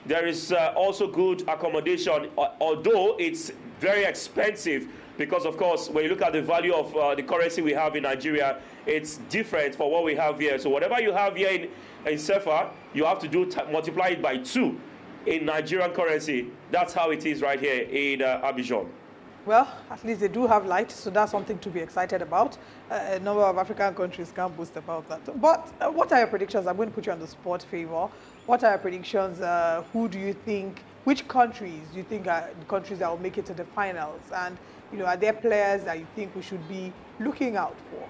There is also good accommodation, although it's very expensive, because of course when you look at the value of the currency we have in Nigeria, it's different for what we have here. So whatever you have here in Sefa, you have to multiply it by 2 in Nigerian currency. That's how it is right here in Abidjan. Well, at least they do have light, so that's something to be excited about. A number of African countries can't boast about that. But what are your predictions? I'm going to put you on the spot, Favor. What are your predictions? Who do you think, which countries do you think are the countries that will make it to the finals? And, are there players that you think we should be looking out for?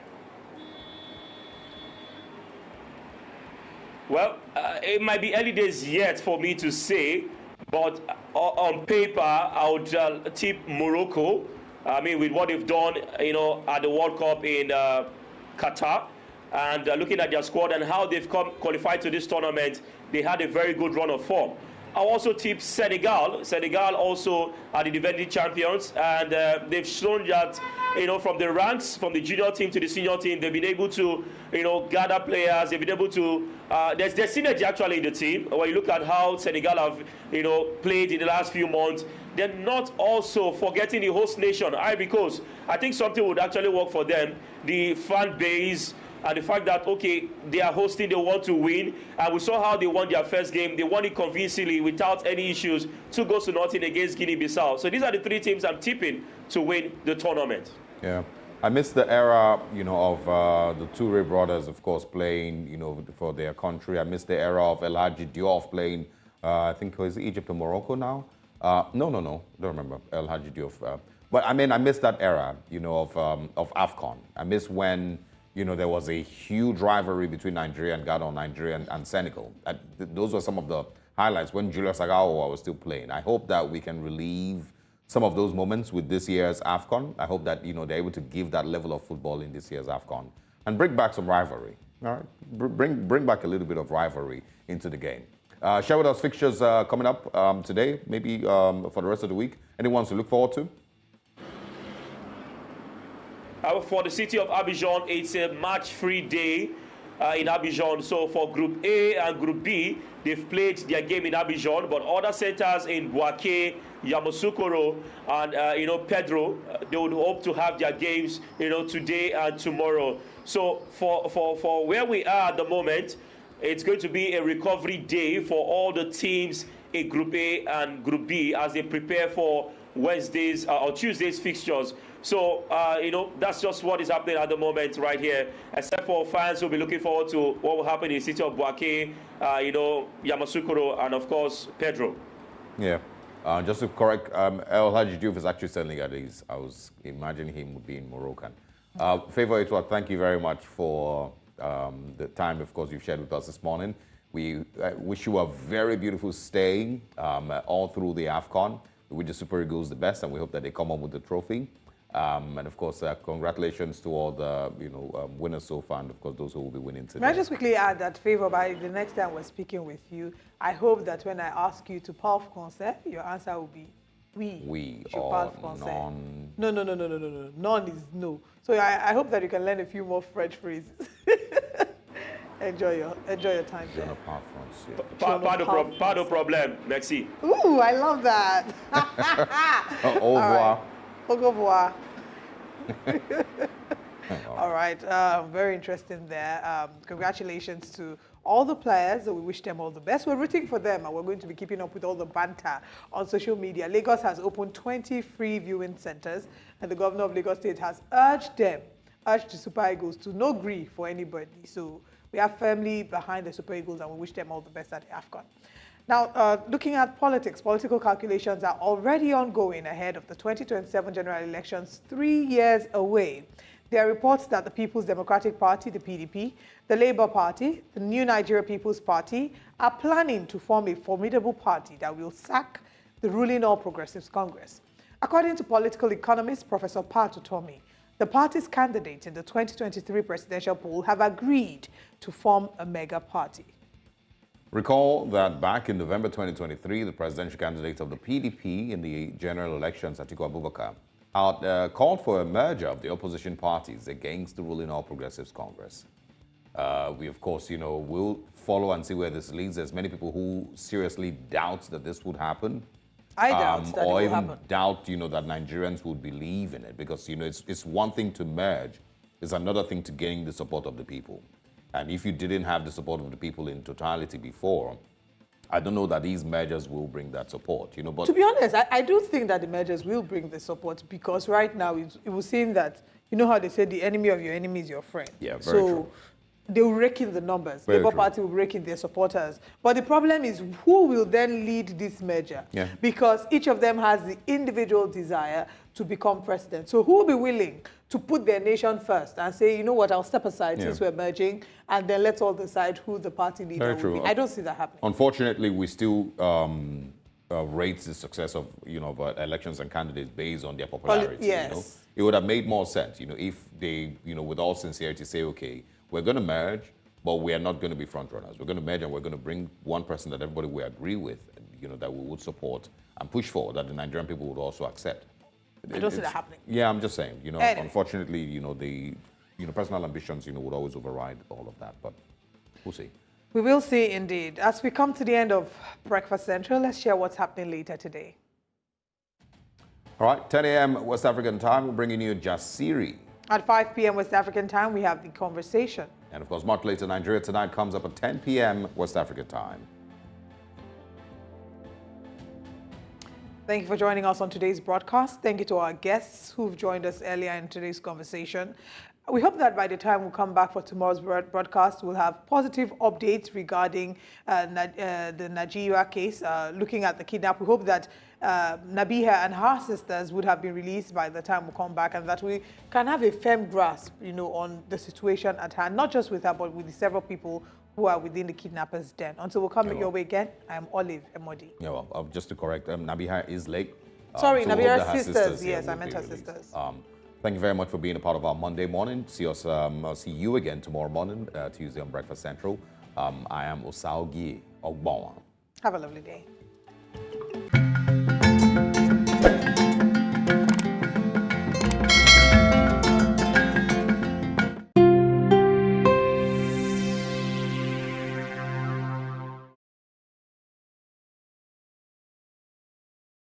Well, it might be early days yet for me to say, but on paper, I would tip Morocco. I mean, with what they've done, at the World Cup in Qatar, and looking at their squad and how they've qualified to this tournament, they had a very good run of form. I'll also tip Senegal. Senegal also are the defending champions, and they've shown that, from the ranks, from the junior team to the senior team, they've been able to, gather players. They've been able to. There's synergy actually in the team. When you look at how Senegal have, played in the last few months, they're not also forgetting the host nation. Because I think something would actually work for them. The fan base. And the fact that, okay, they are hosting, they want to win. And we saw how they won their first game. They won it convincingly without any issues. 2-0 against Guinea-Bissau. So these are the three teams I'm tipping to win the tournament. Yeah. I miss the era, of the Toure brothers, of course, playing, for their country. I miss the era of El Hadji Diouf playing, I think it was Egypt or Morocco now. No. Don't remember El Hadji Diouf. But I mean, I miss that era, of AFCON. I miss when there was a huge rivalry between Nigeria and Ghana, Nigeria and Senegal. Those were some of the highlights when Julius Agawa was still playing. I hope that we can relieve some of those moments with this year's AFCON. I hope that, they're able to give that level of football in this year's AFCON and bring back some rivalry. All right? Bring back a little bit of rivalry into the game. Share with us fixtures coming up today, maybe for the rest of the week. Anyone to look forward to? For the city of Abidjan, it's a match-free day in Abidjan. So for Group A and Group B, they've played their game in Abidjan, but other centers in Bouaké, Yamoussoukro, and Pedro, they would hope to have their games today and tomorrow. So for where we are at the moment, it's going to be a recovery day for all the teams in Group A and Group B as they prepare for Wednesdays or Tuesdays fixtures. So, that's just what is happening at the moment right here, except for fans who'll be looking forward to what will happen in the city of Bouaké, Yamoussoukro, and of course, Pedro. Yeah. Just to correct, El Hadji Diouf is actually Senegalese. I was imagining him would be in Moroccan. Favor Etwa, thank you very much for the time, of course, you've shared with us this morning. We wish you a very beautiful stay all through the AFCON. We wish the Super Eagles the best, and we hope that they come home with the trophy. And of course, congratulations to all the winners so far, and of course those who will be winning today. May I just quickly add that, Favor, by the next time we're speaking with you, I hope that when I ask you to parle français, your answer will be oui. Oui Je or parle français. non. No. None is no. So I hope that you can learn a few more French phrases. Enjoy your time Je there. ne parle français. Pas de problème. Merci. Ooh, I love that. Au revoir. Au revoir. All right, very interesting there. Congratulations to all the players. We wish them all the best. We're rooting for them, and we're going to be keeping up with all the banter on social media. Lagos has opened 20 free viewing centers, and the governor of Lagos State has urged the Super Eagles to no grief for anybody. So we are firmly behind the Super Eagles, and we wish them all the best at the AFCON. Now, looking at politics, political calculations are already ongoing ahead of the 2027 general elections 3 years away. There are reports that the People's Democratic Party, the PDP, the Labour Party, the New Nigeria People's Party are planning to form a formidable party that will sack the ruling All Progressives Congress. According to political economist Professor Pat Utomi, the party's candidates in the 2023 presidential poll have agreed to form a mega party. Recall that back in November 2023, the presidential candidate of the PDP in the general elections, Atiku Abubakar, called for a merger of the opposition parties against the ruling All Progressives Congress. We, of course, will follow and see where this leads. There's many people who seriously doubt that this would happen. I doubt that it will or even happen. doubt, that Nigerians would believe in it, because, it's one thing to merge, it's another thing to gain the support of the people. And if you didn't have the support of the people in totality before, I don't know that these measures will bring that support, But to be honest, I do think that the measures will bring the support, because right now it will seem that, how they say the enemy of your enemy is your friend. Yeah, very true. They will rake in the numbers. Very Labour true. Party will rake in their supporters. But the problem is who will then lead this measure? Yeah. Because each of them has the individual desire to become president. So who will be willing to put their nation first and say, you know what, I'll step aside since we're merging, and then let's all decide who the party leader will be. I don't see that happening. Unfortunately, we still rate the success of elections and candidates based on their popularity. Yes. You know? It would have made more sense, if they, with all sincerity, say, okay, we're going to merge, but we are not going to be front runners. We're going to merge, and we're going to bring one person that everybody will agree with, that we would support and push for, that the Nigerian people would also accept. I don't see that happening. Yeah, I'm just saying. Anyway. Unfortunately, the personal ambitions, would always override all of that. But we'll see. We will see indeed. As we come to the end of Breakfast Central, let's share what's happening later today. All right, 10 a.m. West African time, we're bringing you Jasiri. At 5 p.m. West African time, we have The Conversation. And of course, much later, Nigeria Tonight comes up at 10 p.m. West African time. Thank you for joining us on today's broadcast. Thank you to our guests who've joined us earlier in today's conversation. We hope that by the time we come back for tomorrow's broadcast, we'll have positive updates regarding the Nigeria case, looking at the kidnap. We hope that Nabiha and her sisters would have been released by the time we come back, and that we can have a firm grasp, on the situation at hand, not just with her, but with the several people who are within the kidnappers' den. Until we come your way again, I am Olive Embody. Yeah, well, just to correct, Nabiha is late. Sorry, so Nabiha's sisters. Yes, I meant her sisters. Thank you very much for being a part of our Monday morning. See you again tomorrow morning, Tuesday on Breakfast Central. I am Osaugi Ogbonwa. Have a lovely day.